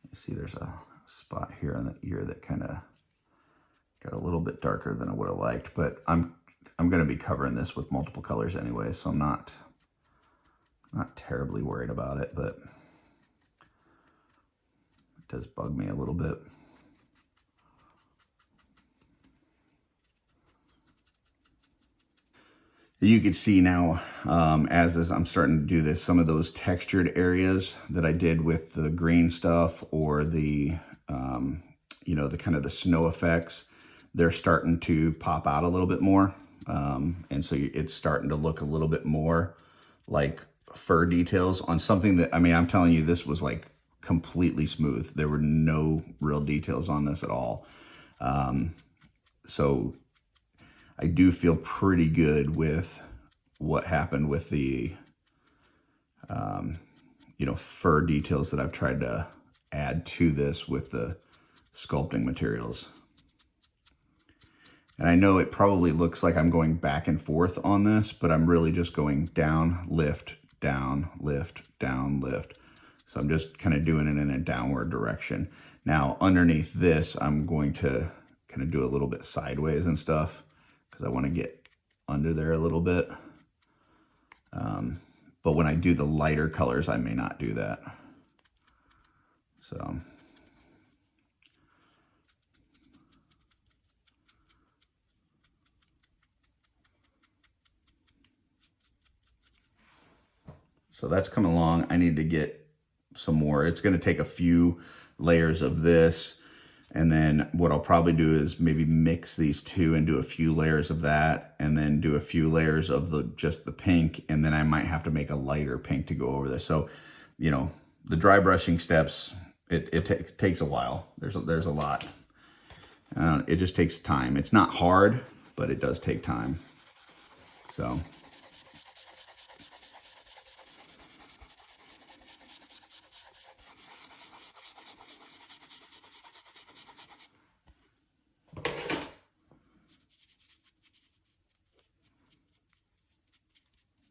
S2: You see there's a spot here on the ear that kind of got a little bit darker than I would have liked, but I'm going to be covering this with multiple colors anyway, so I'm not terribly worried about it, but it does bug me a little bit. You can see now, as I'm starting to do this, some of those textured areas that I did with the green stuff or the, the kind of the snow effects, they're starting to pop out a little bit more. And so it's starting to look a little bit more like fur details on something that, I'm telling you, this was like completely smooth. There were no real details on this at all. So I do feel pretty good with what happened with the, fur details that I've tried to add to this with the sculpting materials. And I know it probably looks like I'm going back and forth on this, but I'm really just going down, lift, down, lift, down, lift. So I'm just kind of doing it in a downward direction. Now, underneath this, I'm going to kind of do a little bit sideways and stuff because I want to get under there a little bit. But when I do the lighter colors, I may not do that. So that's coming along. I need to get some more. It's going to take a few layers of this And then what I'll probably do is maybe mix these two and do a few layers of that, and then do a few layers of just the pink, and then I might have to make a lighter pink to go over this. So, you know, the dry brushing steps, it takes a while. There's a lot. It just takes time. It's not hard, but it does take time. So.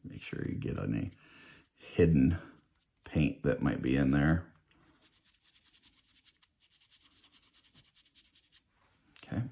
S2: Make sure you get any hidden paint that might be in there. Okay.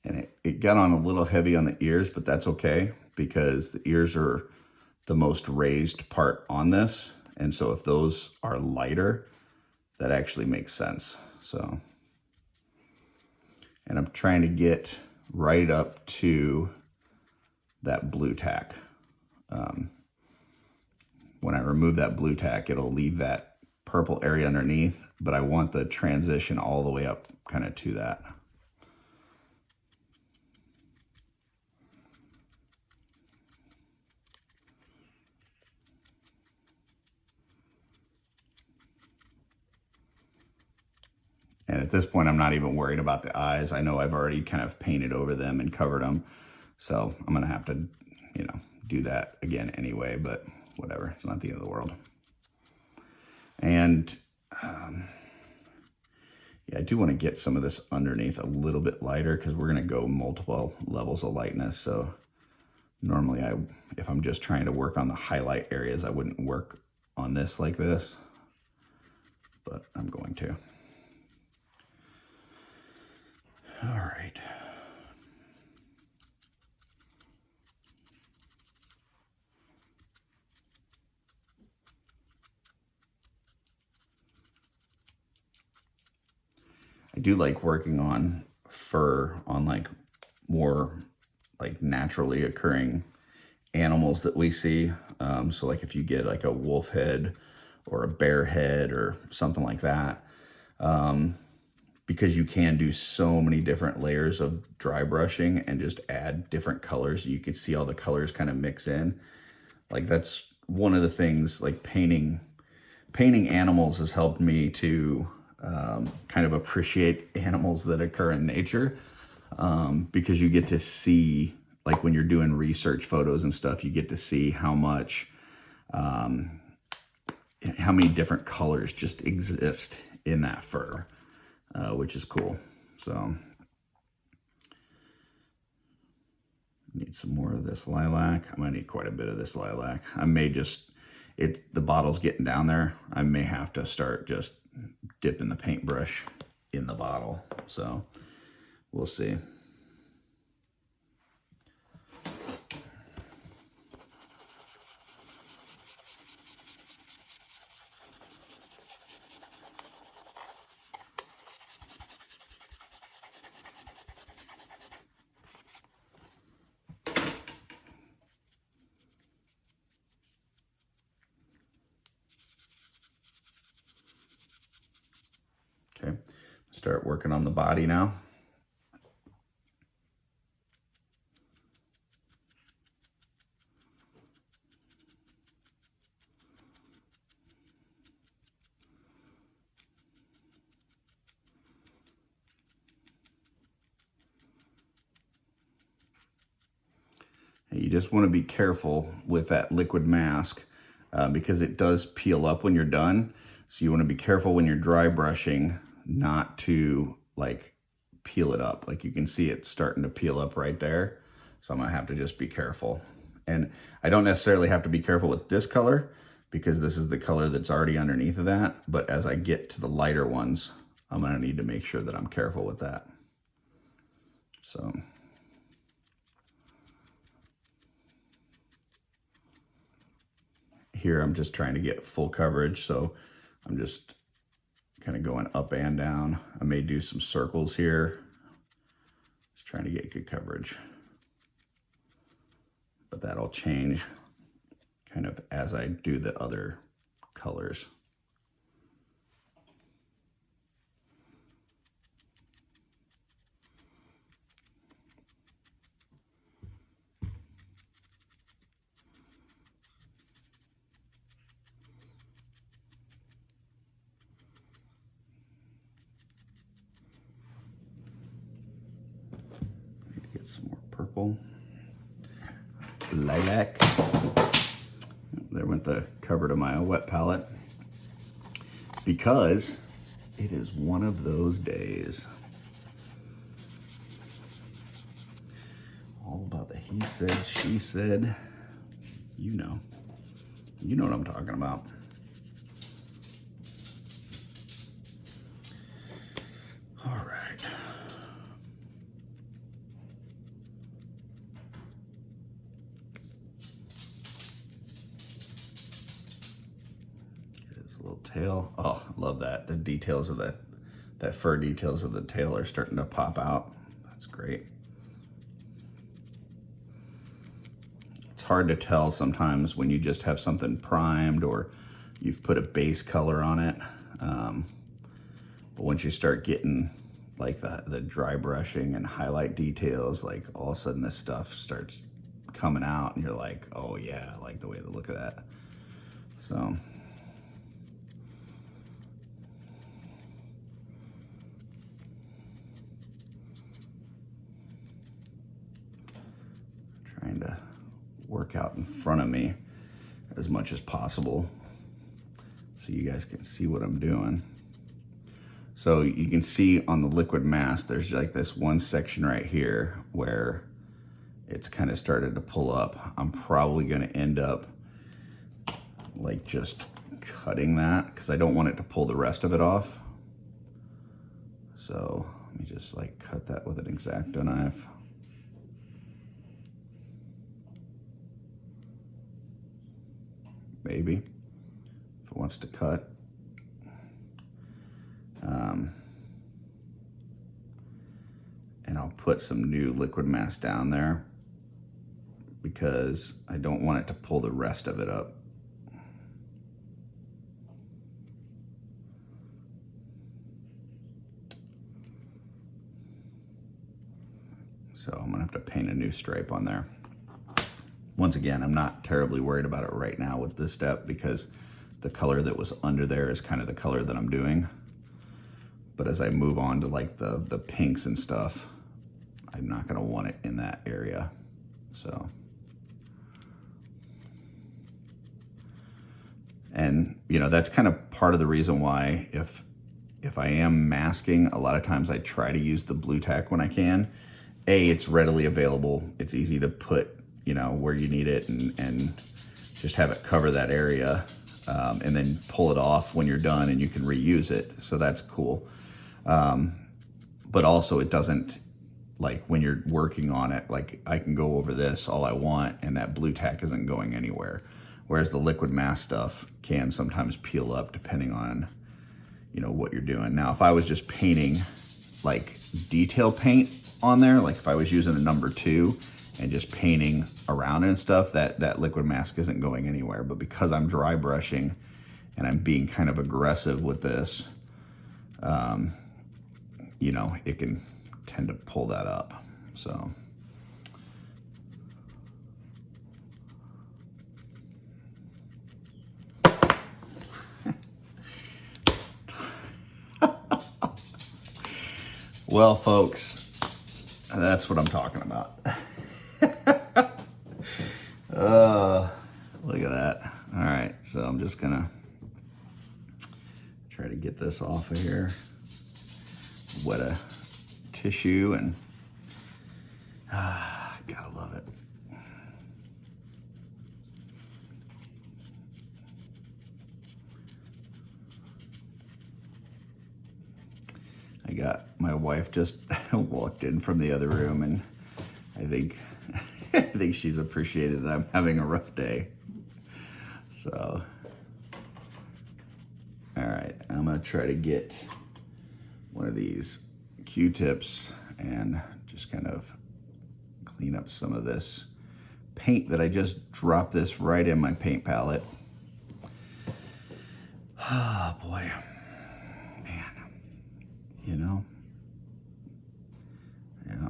S2: And it got on a little heavy on the ears, but that's okay because the ears are the most raised part on this. And so if those are lighter, that actually makes sense. So, and I'm trying to get right up to that blue tack. When I remove that blue tack, it'll leave that purple area underneath, but I want the transition all the way up kind of to that. And at this point, I'm not even worried about the eyes. I know I've already kind of painted over them and covered them. So I'm going to have to, you know, do that again anyway, but whatever. It's not the end of the world. And yeah, I do want to get some of this underneath a little bit lighter because we're going to go multiple levels of lightness. So normally if I'm just trying to work on the highlight areas, I wouldn't work on this like this, but I'm going to. All right. I do like working on fur on like more like naturally occurring animals that we see. So like if you get like a wolf head or a bear head or something like that, because you can do so many different layers of dry brushing and just add different colors. You can see all the colors kind of mix in. Like that's one of the things, like painting animals has helped me to kind of appreciate animals that occur in nature, because you get to see, like when you're doing research photos and stuff, you get to see how much, how many different colors just exist in that fur. Which is cool. So need some more of this lilac. I'm gonna need quite a bit of this lilac. I may just, the bottle's getting down there. I may have to start just dipping the paintbrush in the bottle. So we'll see. Okay, start working on the body now. You just want to be careful with that liquid mask because it does peel up when you're done. So you want to be careful when you're dry brushing not to like peel it up. Like you can see it starting to peel up right there. So I'm gonna have to just be careful And I don't necessarily have to be careful with this color because this is the color that's already underneath of that. But as I get to the lighter ones, I'm gonna need to make sure that I'm careful with that. So. Here I'm just trying to get full coverage, so I'm just kind of going up and down. I may do some circles here, just trying to get good coverage. But that'll change kind of as I do the other colors. Get some more purple. Lilac. There went the cover to my wet palette. Because it is one of those days. All about the he said, she said. You know. You know what I'm talking about. All right. Little tail. Oh, I love that. The details of that fur details of the tail are starting to pop out. That's great. It's hard to tell sometimes when you just have something primed or you've put a base color on it. But once you start getting like the dry brushing and highlight details, like all of a sudden this stuff starts coming out and you're like, oh yeah, I like the way the look of that. So. Trying to work out in front of me as much as possible so you guys can see what I'm doing. So you can see on the liquid mask, there's like this one section right here where it's kind of started to pull up. I'm probably going to end up like just cutting that because I don't want it to pull the rest of it off. So let me just like cut that with an X-Acto knife. Maybe, if it wants to cut. And I'll put some new liquid mask down there because I don't want it to pull the rest of it up. So I'm gonna have to paint a new stripe on there. Once again, I'm not terribly worried about it right now with this step because the color that was under there is kind of the color that I'm doing. But as I move on to like the pinks and stuff, I'm not gonna want it in that area, so. And you know, that's kind of part of the reason why if I am masking, a lot of times I try to use the blue tack when I can. A, it's readily available. It's easy to put, you know, where you need it and just have it cover that area and then pull it off when you're done and you can reuse it. So that's cool. But also it doesn't, like when you're working on it, like I can go over this all I want and that blue tack isn't going anywhere. Whereas the liquid mask stuff can sometimes peel up depending on, you know, what you're doing. Now, if I was just painting like detail paint on there, like if I was using a number 2 and just painting around and stuff, that liquid mask isn't going anywhere. But because I'm dry brushing and I'm being kind of aggressive with this, you know, it can tend to pull that up, so. Well, folks, that's what I'm talking about. Look at that. All right, so I'm just gonna try to get this off of here. Wet a tissue and gotta love it. my wife just walked in from the other room, and I think I think she's appreciated that I'm having a rough day. So, all right, I'm gonna try to get one of these Q-tips and just kind of clean up some of this paint that I just dropped this right in my paint palette. Oh boy, man, you know, yeah.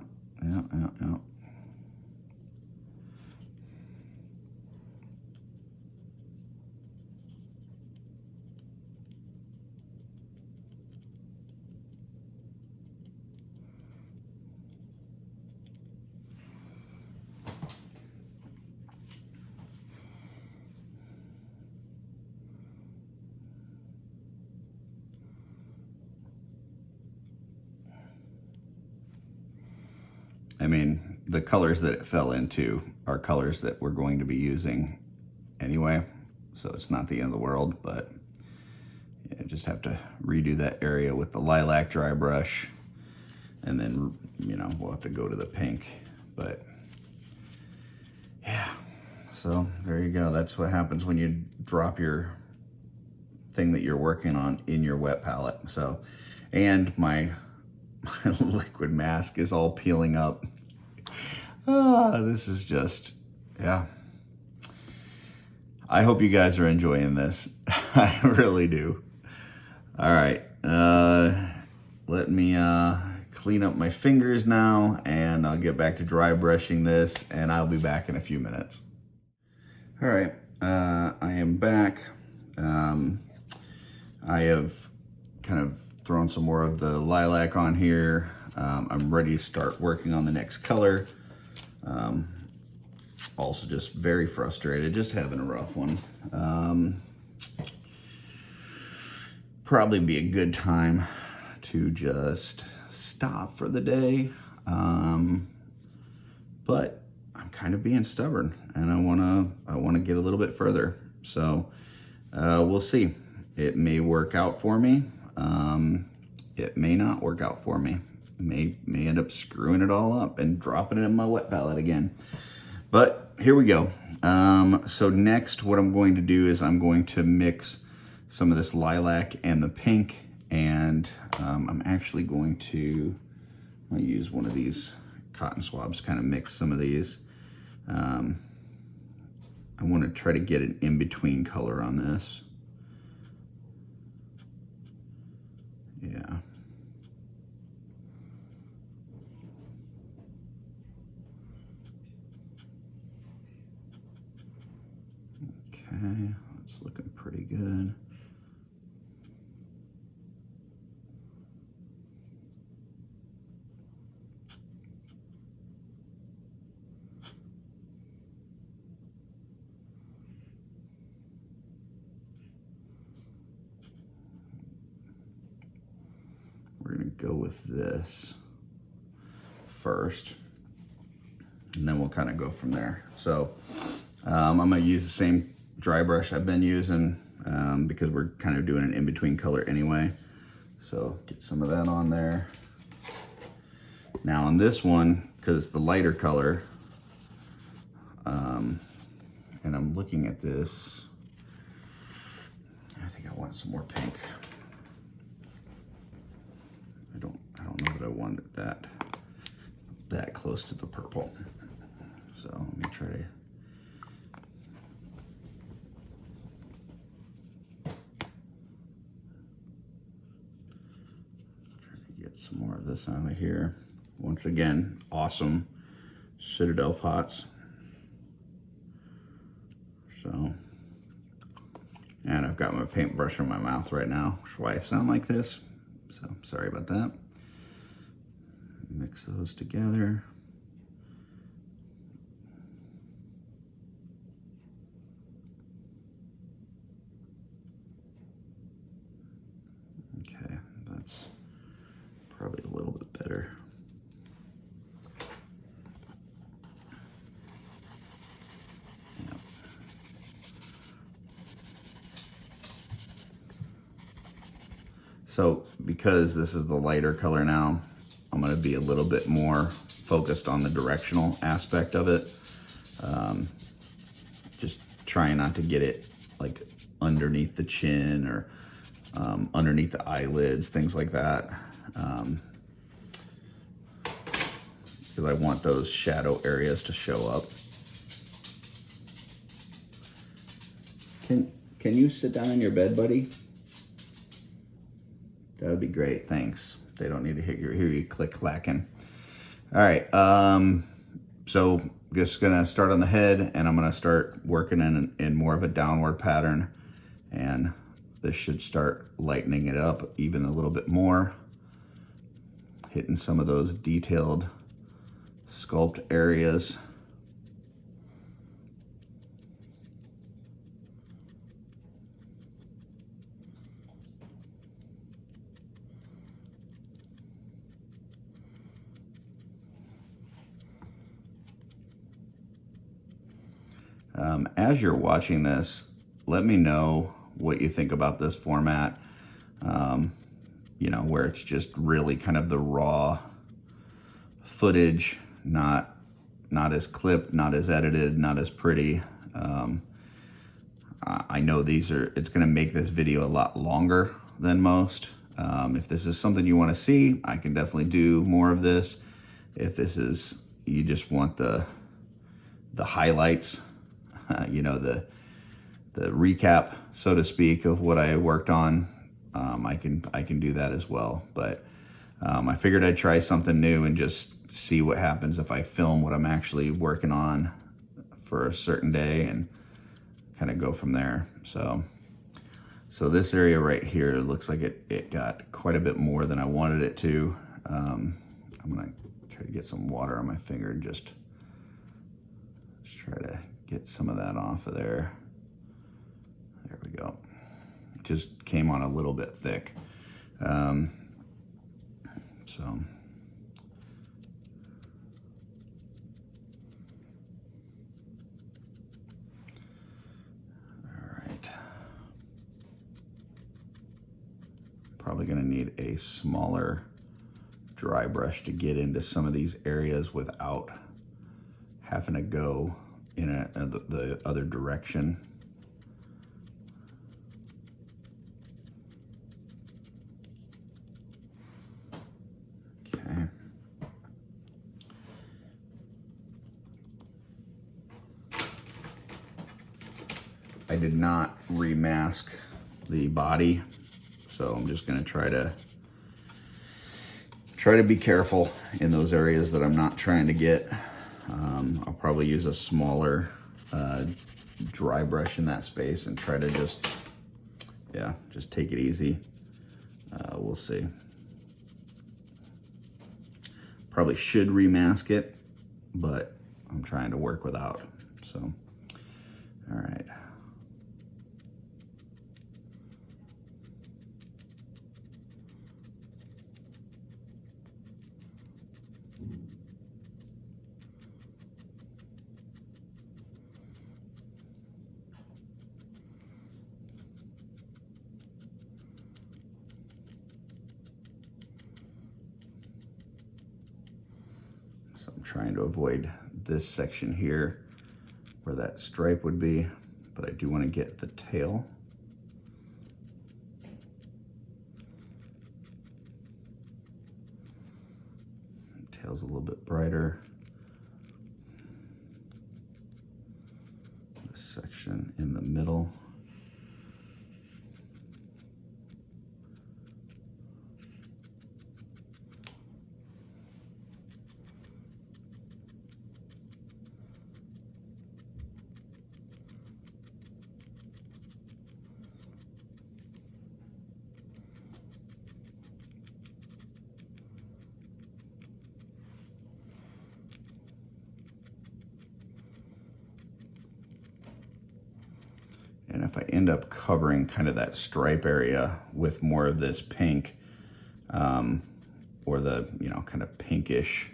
S2: I mean, the colors that it fell into are colors that we're going to be using anyway, so it's not the end of the world, but yeah, just have to redo that area with the lilac dry brush, and then, you know, we'll have to go to the pink. But yeah, so there you go. That's what happens when you drop your thing that you're working on in your wet palette. So, and my liquid mask is all peeling up. This is just, yeah. I hope you guys are enjoying this. I really do. All right, let me clean up my fingers now, and I'll get back to dry brushing this, and I'll be back in a few minutes. All right, I am back. I have kind of thrown some more of the lilac on here. I'm ready to start working on the next color. Also just very frustrated, just having a rough one. Probably be a good time to just stop for the day. But I'm kind of being stubborn, and I wanna get a little bit further. So we'll see. It may work out for me. It may not work out for me. May end up screwing it all up and dropping it in my wet palette again. But here we go. So next, what I'm going to do is I'm going to mix some of this lilac and the pink, and I'm actually going to use one of these cotton swabs, kind of mix some of these. I want to try to get an in-between color on this. Yeah. Okay, that's looking pretty good. We're gonna go with this first, and then we'll kind of go from there. So I'm gonna use the same dry brush I've been using because we're kind of doing an in-between color anyway. So get some of that on there. Now on this one, because it's the lighter color, and I'm looking at this, I think I want some more pink. I don't know that I want it that close to the purple. So let me try to get some more of this out of here. Once again, awesome Citadel pots. So, and I've got my paintbrush in my mouth right now, which is why I sound like this. So sorry about that. Mix those together. Okay, that's probably a little bit better. Yep. So because this is the lighter color now, I'm going to be a little bit more focused on the directional aspect of it. Just trying not to get it like underneath the chin or underneath the eyelids, things like that. Because I want those shadow areas to show up. Can you sit down in your bed, buddy? That would be great, thanks. They don't need to hear you click-clacking. All right, so just gonna start on the head, and I'm gonna start working in more of a downward pattern, and this should start lightening it up even a little bit more, hitting some of those detailed sculpt areas. As you're watching this, let me know what you think about this format, you know, where it's just really kind of the raw footage, not as clipped, not as edited, not as pretty. I know it's gonna make this video a lot longer than most. If this is something you wanna see, I can definitely do more of this. If this is, you just want the highlights, you know, the recap, so to speak, of what I worked on, I can do that as well. But I figured I'd try something new and just see what happens if I film what I'm actually working on for a certain day and kind of go from there. So this area right here looks like it got quite a bit more than I wanted it to. I'm gonna try to get some water on my finger and just try to get some of that off of there. There we go. Just came on a little bit thick. So all right. Probably gonna need a smaller dry brush to get into some of these areas without having to go in the other direction. Okay. I did not remask the body, so I'm just gonna try to be careful in those areas that I'm not trying to get. I'll probably use a smaller dry brush in that space and try to just take it easy. We'll see. Probably should remask it, but I'm trying to work without. So, all right. So I'm trying to avoid this section here where that stripe would be, but I do want to get the tail. Tail's a little bit brighter. This section in the middle. And if I end up covering kind of that stripe area with more of this pink, or the, you know, kind of pinkish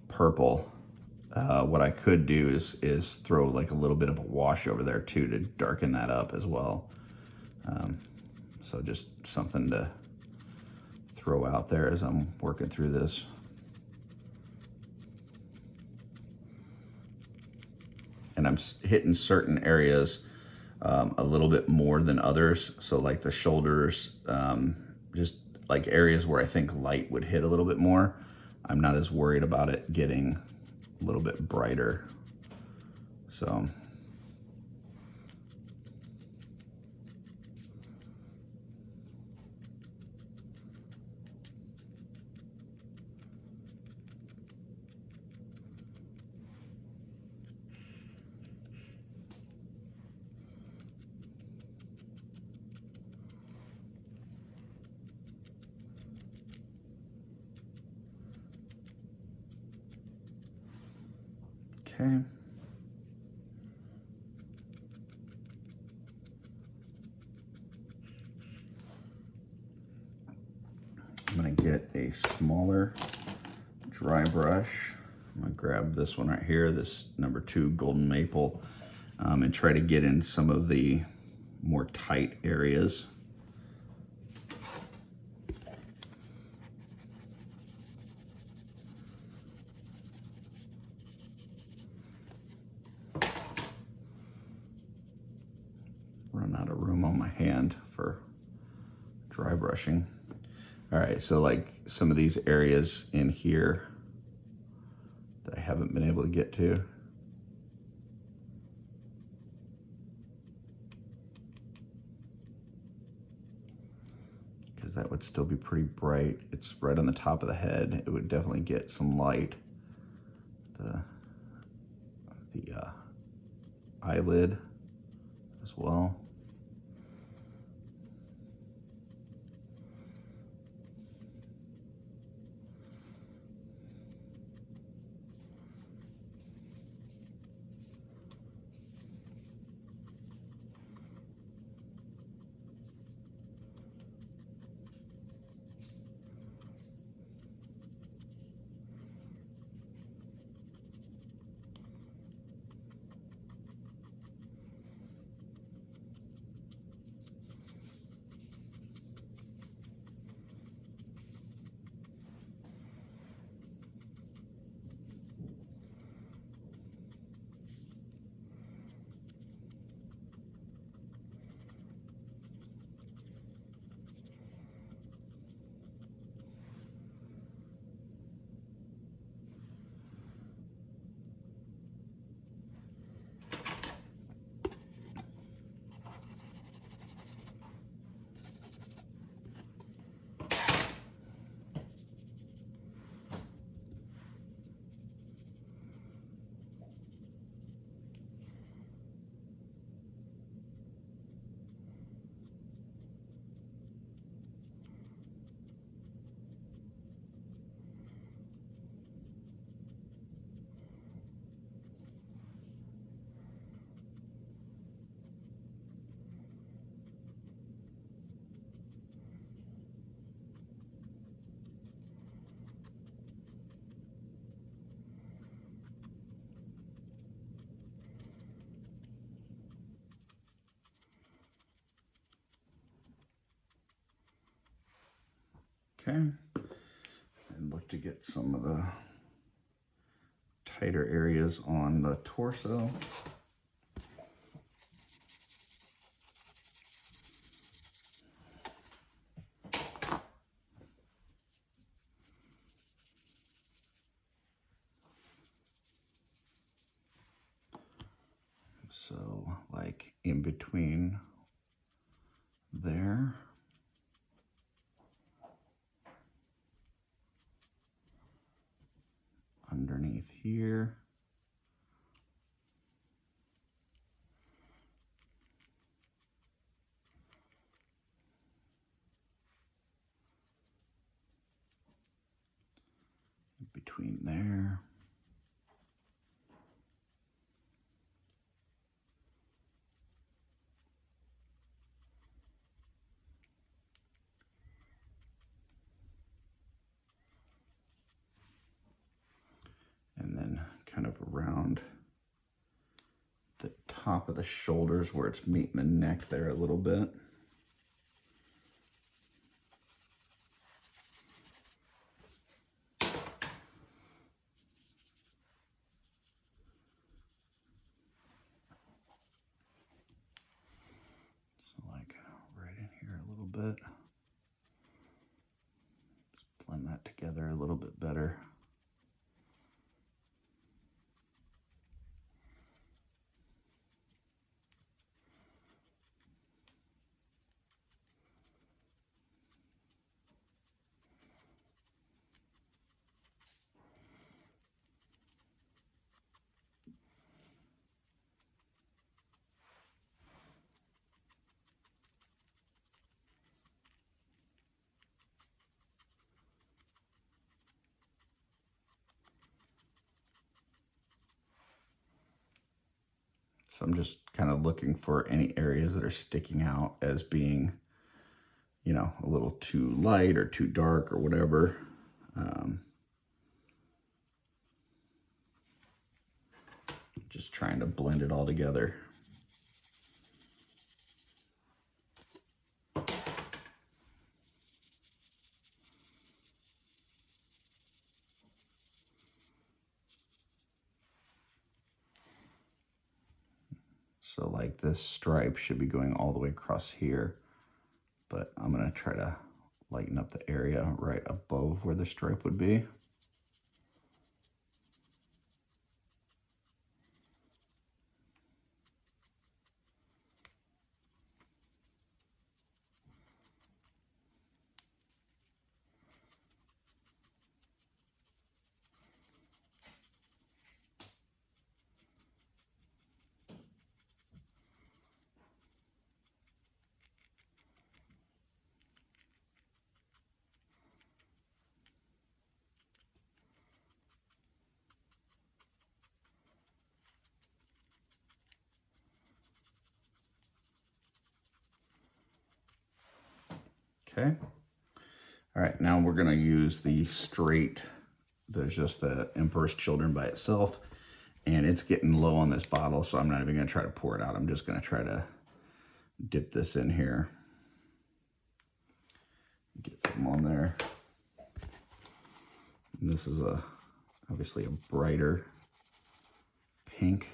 S2: purple, what I could do is throw like a little bit of a wash over there too to darken that up as well. So just something to throw out there as I'm working through this. And I'm hitting certain areas a little bit more than others. So like the shoulders, just like areas where I think light would hit a little bit more. I'm not as worried about it getting a little bit brighter. So okay. I'm gonna get a smaller dry brush. I'm gonna grab this one right here, this number 2 Golden Maple, and try to get in some of the more tight areas. Run out of room on my hand for dry brushing. All right, so like some of these areas in here that I haven't been able to get to. Because that would still be pretty bright. It's right on the top of the head. It would definitely get some light. The eyelid as well. Okay, and look to get some of the tighter areas on the torso. So like in between there. Underneath here. Between there. And then kind of around the top of the shoulders where it's meeting the neck there a little bit. So I'm just kind of looking for any areas that are sticking out as being, you know, a little too light or too dark or whatever. Just trying to blend it all together. So like this stripe should be going all the way across here, but I'm gonna try to lighten up the area right above where the stripe would be. Okay. All right, now we're gonna use the straight, there's just the Emperor's Children by itself, and it's getting low on this bottle, so I'm not even gonna try to pour it out. I'm just gonna try to dip this in here. Get some on there. And this is obviously a brighter pink.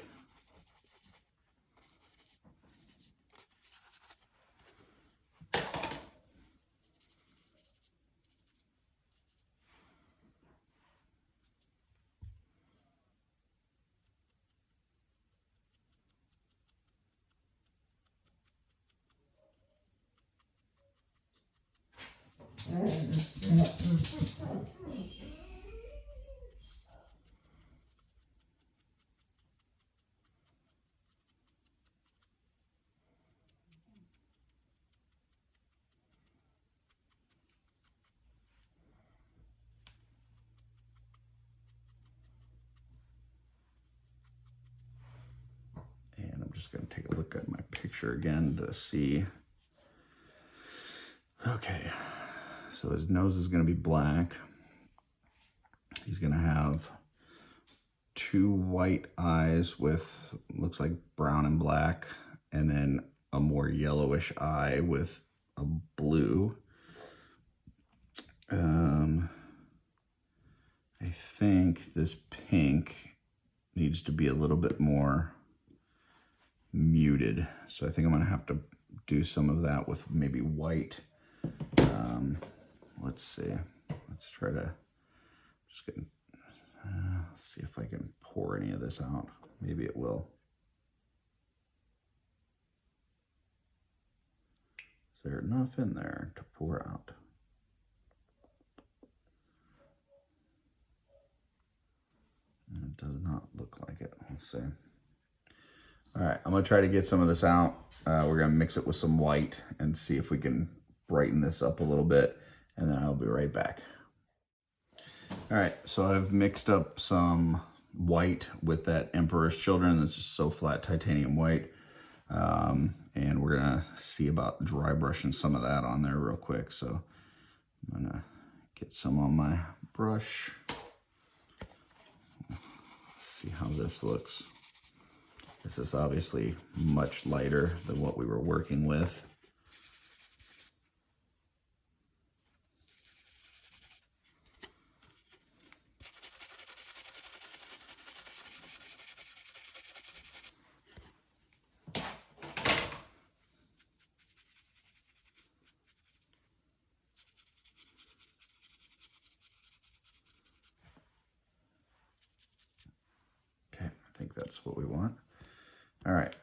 S2: And I'm just going to take a look at my picture again to see. Okay, so his nose is going to be black. He's going to have two white eyes with, looks like brown and black, and then a more yellowish eye with a blue. I think this pink needs to be a little bit more muted. So I think I'm gonna have to do some of that with maybe white. Let's see. Let's try to just get, see if I can pour any of this out. Maybe it will. Is there enough in there to pour out? It does not look like it. Let's see. All right, I'm gonna try to get some of this out. We're gonna mix it with some white and see if we can brighten this up a little bit, and then I'll be right back. All right, so I've mixed up some white with that Emperor's Children. That's just so flat titanium white. And we're gonna see about dry brushing some of that on there real quick. So I'm gonna get some on my brush. See how this looks. This is obviously much lighter than what we were working with. Okay, I think that's what we want. All right.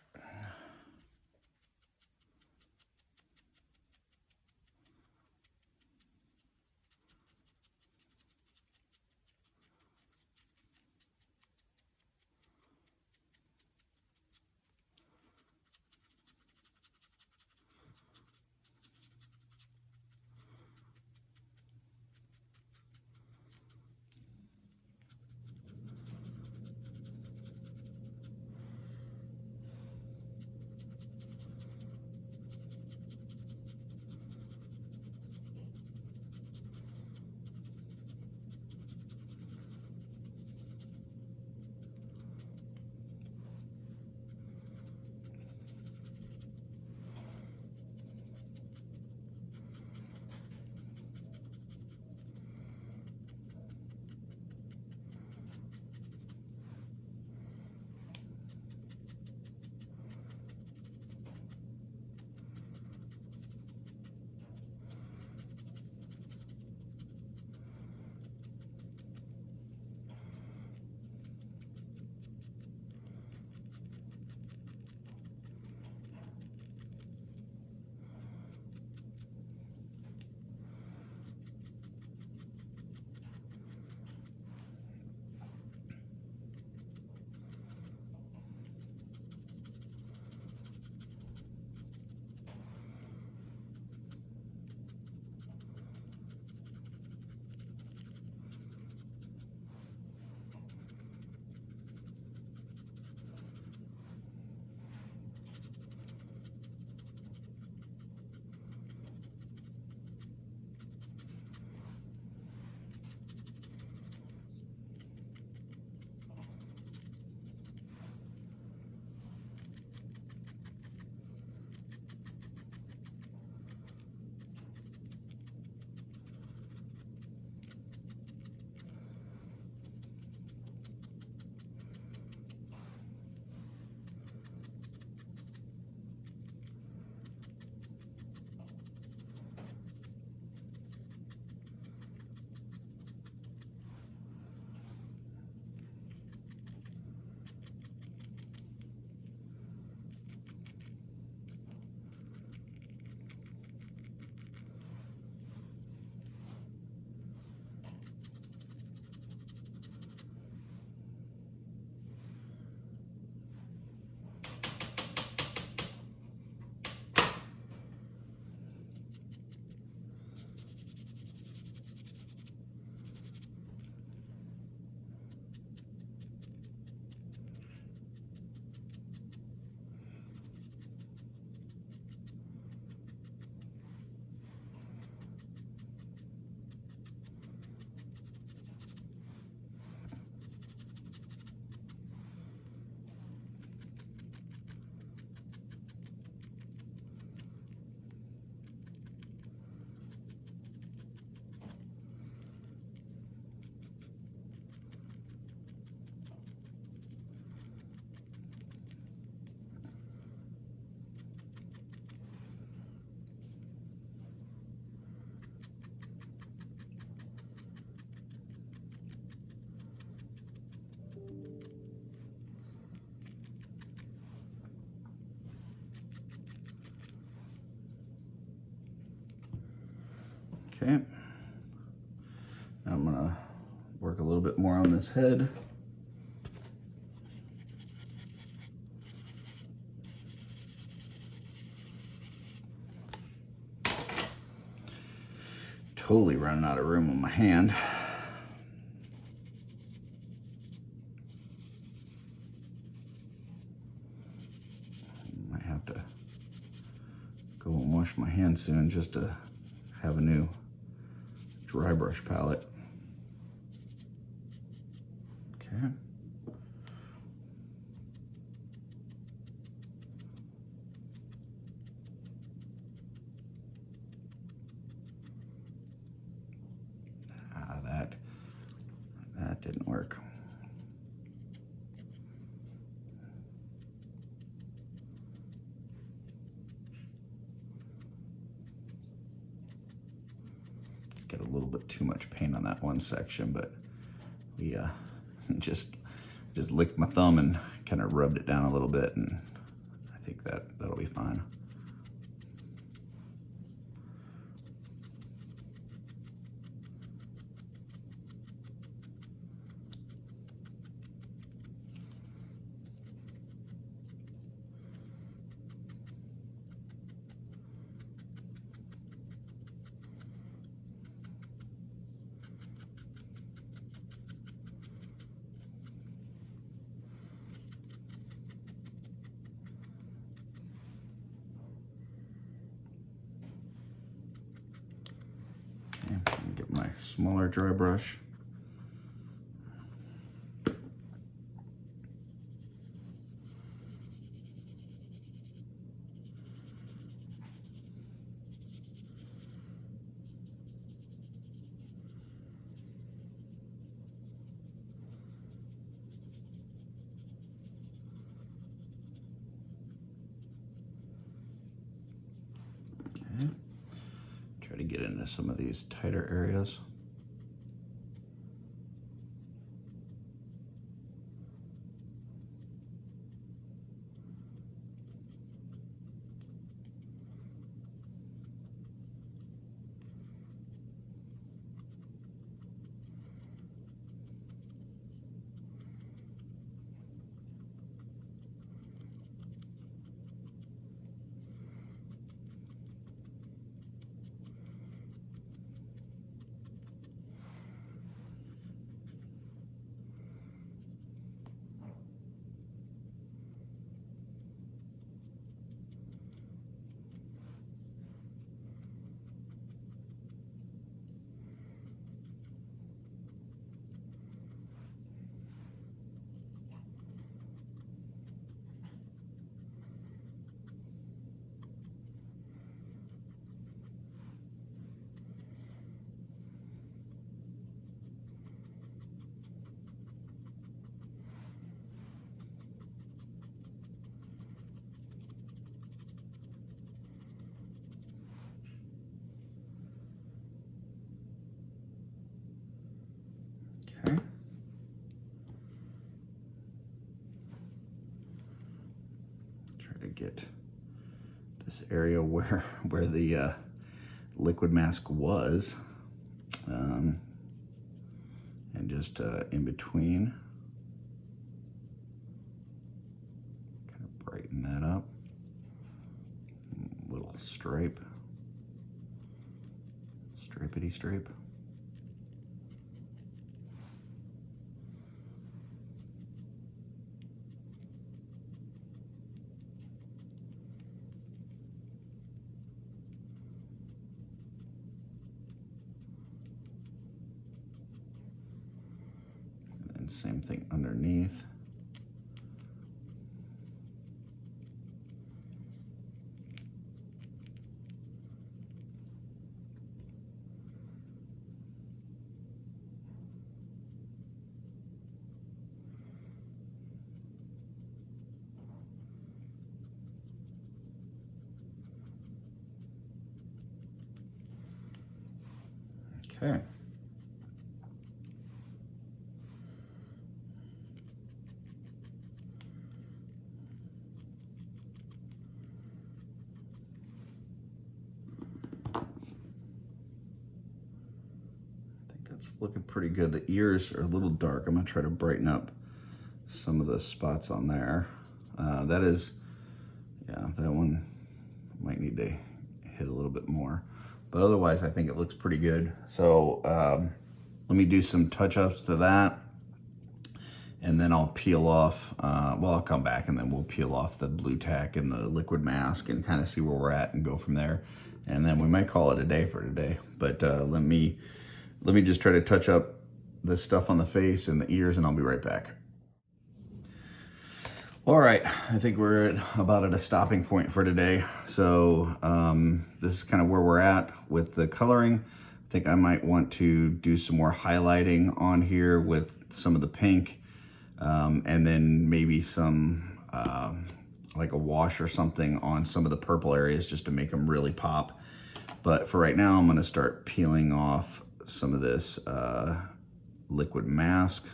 S2: Okay. Now I'm gonna work a little bit more on this head. Totally running out of room on my hand. Might have to go and wash my hands soon just to have a new dry brush palette. Okay. That didn't work. Get a little bit too much paint on that one section, but we just licked my thumb and kind of rubbed it down a little bit, and I think that'll be fine. Get my smaller dry brush. Okay. Try to get into some of these tighter areas. Okay. Try to get this area where the liquid mask was, and just in between, kind of brighten that up. Little stripe, stripity stripe. And same thing underneath. Okay. That's looking pretty good. The ears are a little dark. I'm gonna try to brighten up some of the spots on there. That is, yeah, that one might need to hit a little bit more. But otherwise, I think it looks pretty good. So let me do some touch-ups to that. And then I'll peel off, well, I'll come back and then we'll peel off the blue tack and the liquid mask and kind of see where we're at and go from there. And then we might call it a day for today. But let me just try to touch up this stuff on the face and the ears, and I'll be right back. All right, I think we're about at a stopping point for today. So this is kind of where we're at with the coloring. I think I might want to do some more highlighting on here with some of the pink. And then maybe some, like a wash or something on some of the purple areas just to make them really pop. But for right now, I'm gonna start peeling off some of this liquid mask,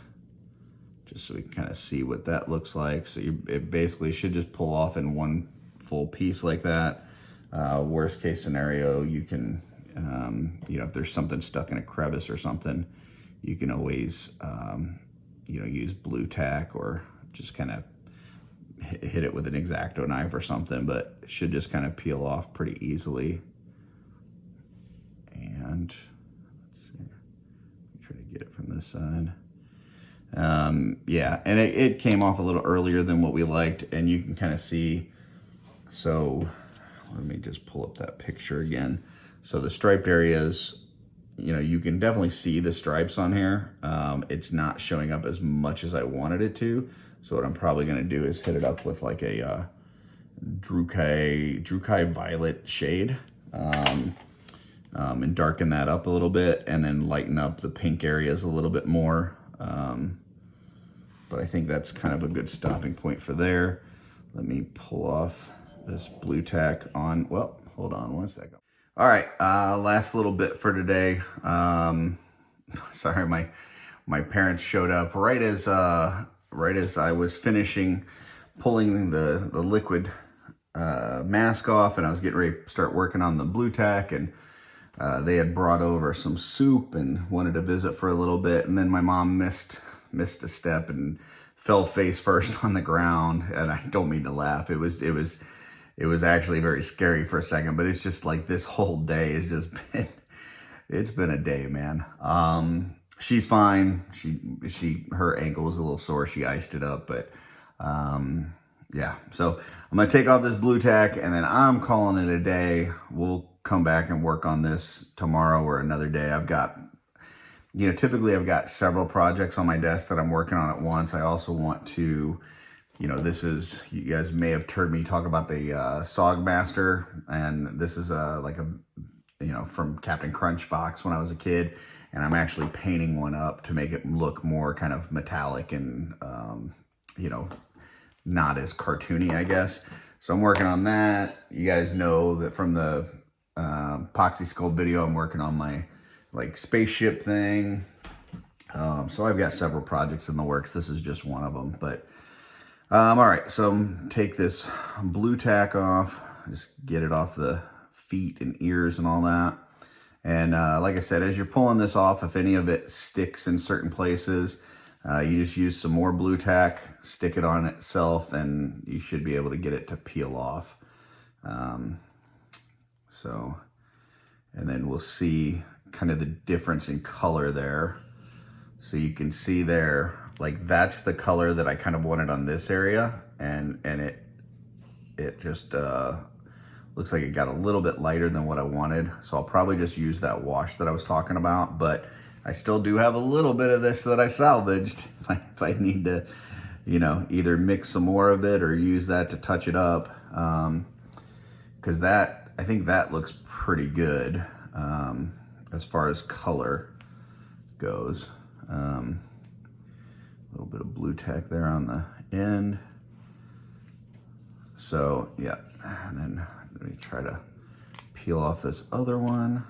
S2: just so we can kind of see what that looks like. So it basically should just pull off in one full piece like that. Worst case scenario, you can, you know, if there's something stuck in a crevice or something, you can always, you know, use blue tack or just kind of hit it with an X-Acto knife or something, but it should just kind of peel off pretty easily. And let's see, try to get it from this side. Yeah, and it came off a little earlier than what we liked, and you can kind of see. So let me just pull up that picture again. So the striped areas, you know, you can definitely see the stripes on here. It's not showing up as much as I wanted it to. So what I'm probably gonna do is hit it up with like a Drukai Violet shade, and darken that up a little bit, and then lighten up the pink areas a little bit more. But I think that's kind of a good stopping point for there. Let me pull off this blue tack on, well, hold on one second. All right, last little bit for today. Sorry, my parents showed up right as I was finishing pulling the liquid mask off, and I was getting ready to start working on the blue tack, and they had brought over some soup and wanted to visit for a little bit, and then my mom missed a step and fell face first on the ground, and I don't mean to laugh. It was actually very scary for a second, but it's just like this whole day has just been, it's been a day, man. She's fine. Her ankle was a little sore. She iced it up, but yeah. So I'm gonna take off this blue tack, and then I'm calling it a day. We'll come back and work on this tomorrow or another day. I've got, you know, typically I've got several projects on my desk that I'm working on at once. I also want to, you know, this is, you guys may have heard me talk about the Sogmaster, and this is like a, you know, from Captain Crunch box when I was a kid, and I'm actually painting one up to make it look more kind of metallic and, you know, not as cartoony, I guess. So I'm working on that. You guys know that from the Epoxy Sculpt video, I'm working on my like spaceship thing. So I've got several projects in the works. This is just one of them, but all right, so take this blue tack off, just get it off the feet and ears and all that. And like I said, as you're pulling this off, if any of it sticks in certain places, you just use some more blue tack, stick it on itself, and you should be able to get it to peel off. So, and then we'll see kind of the difference in color there. So you can see there, like that's the color that I kind of wanted on this area, and it just looks like it got a little bit lighter than what I wanted. So I'll probably just use that wash that I was talking about, but I still do have a little bit of this that I salvaged if I need to, you know, either mix some more of it or use that to touch it up. Because I think that looks pretty good as far as color goes. A little bit of blue tack there on the end. So yeah, and then let me try to peel off this other one.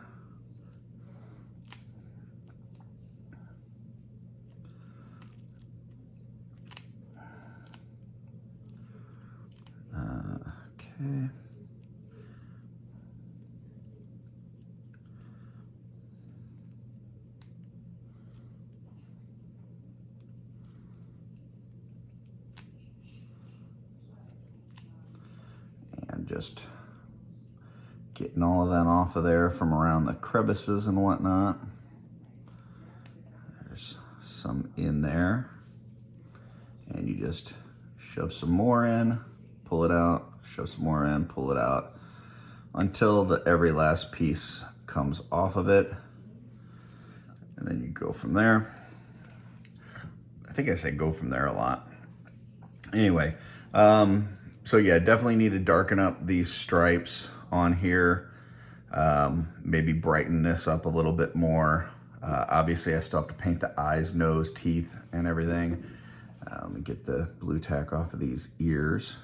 S2: Okay. And just getting all of that off of there from around the crevices and whatnot. There's some in there. And you just shove some more in, pull it out, shove some more in, pull it out, until every last piece comes off of it. And then you go from there. I think I say go from there a lot. Anyway, so yeah, definitely need to darken up these stripes on here. Maybe brighten this up a little bit more. Obviously I still have to paint the eyes, nose, teeth, and everything. Let me get the blue tack off of these ears.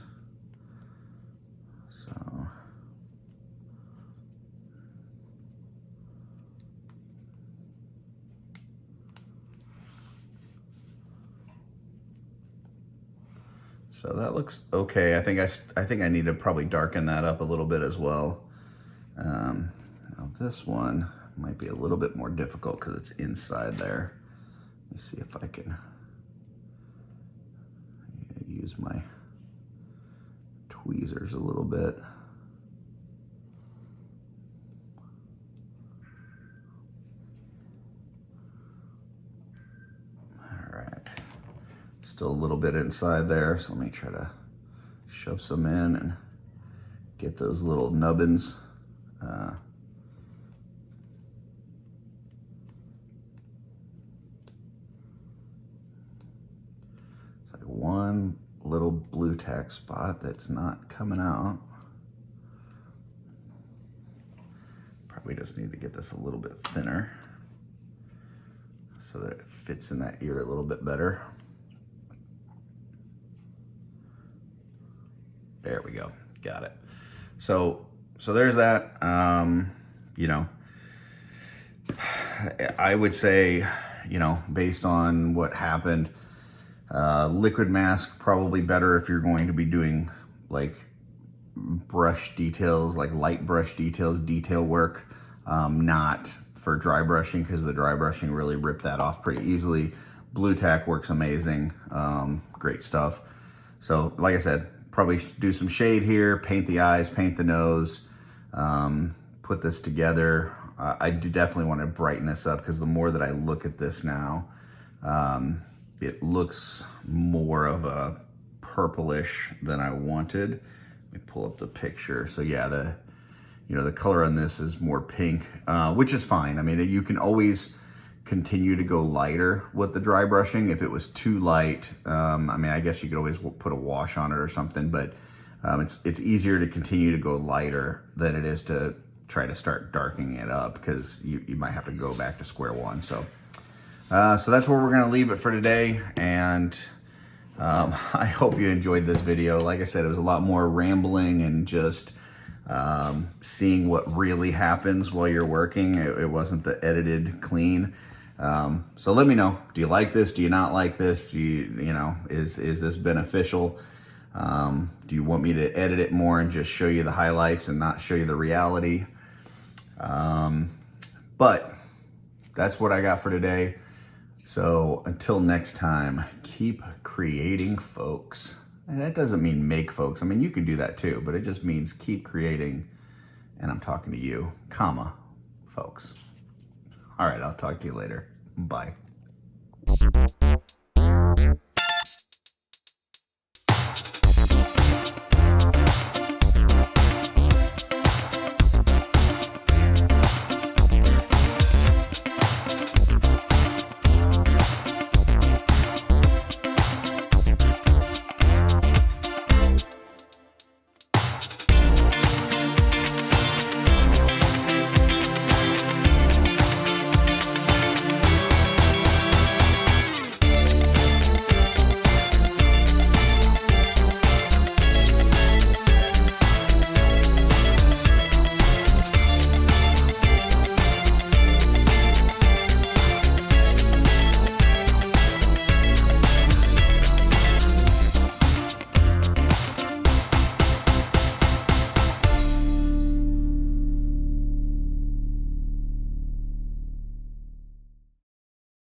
S2: So that looks okay. I think I need to probably darken that up a little bit as well. Now this one might be a little bit more difficult because it's inside there. Let me see if I can use my tweezers a little bit. All right. Still a little bit inside there, so let me try to shove some in and get those little nubbins. It's like one little blue tack spot that's not coming out. Probably just need to get this a little bit thinner so that it fits in that ear a little bit better. There we go, got it. So there's that. You know, I would say, you know, based on what happened, liquid mask probably better if you're going to be doing like brush details, like light brush details, detail work, not for dry brushing, because the dry brushing really ripped that off pretty easily. Blue tack works amazing, great stuff. So like I said, probably do some shade here, paint the eyes, paint the nose, put this together. I do definitely want to brighten this up, because the more that I look at this now, it looks more of a purplish than I wanted. Let me pull up the picture. So yeah, the color on this is more pink, which is fine. I mean, you can always continue to go lighter with the dry brushing. If it was too light, I mean, I guess you could always put a wash on it or something, but it's easier to continue to go lighter than it is to try to start darkening it up, because you might have to go back to square one. So that's where we're gonna leave it for today, and I hope you enjoyed this video. Like I said, it was a lot more rambling and just seeing what really happens while you're working. It wasn't the edited clean. So let me know, do you like this? Do you not like this? Do you know, is this beneficial? Do you want me to edit it more and just show you the highlights and not show you the reality? But that's what I got for today. So until next time, keep creating, folks. And that doesn't mean make, folks. I mean, you can do that too, but it just means keep creating. And I'm talking to you, comma, folks. All right, I'll talk to you later. Bye.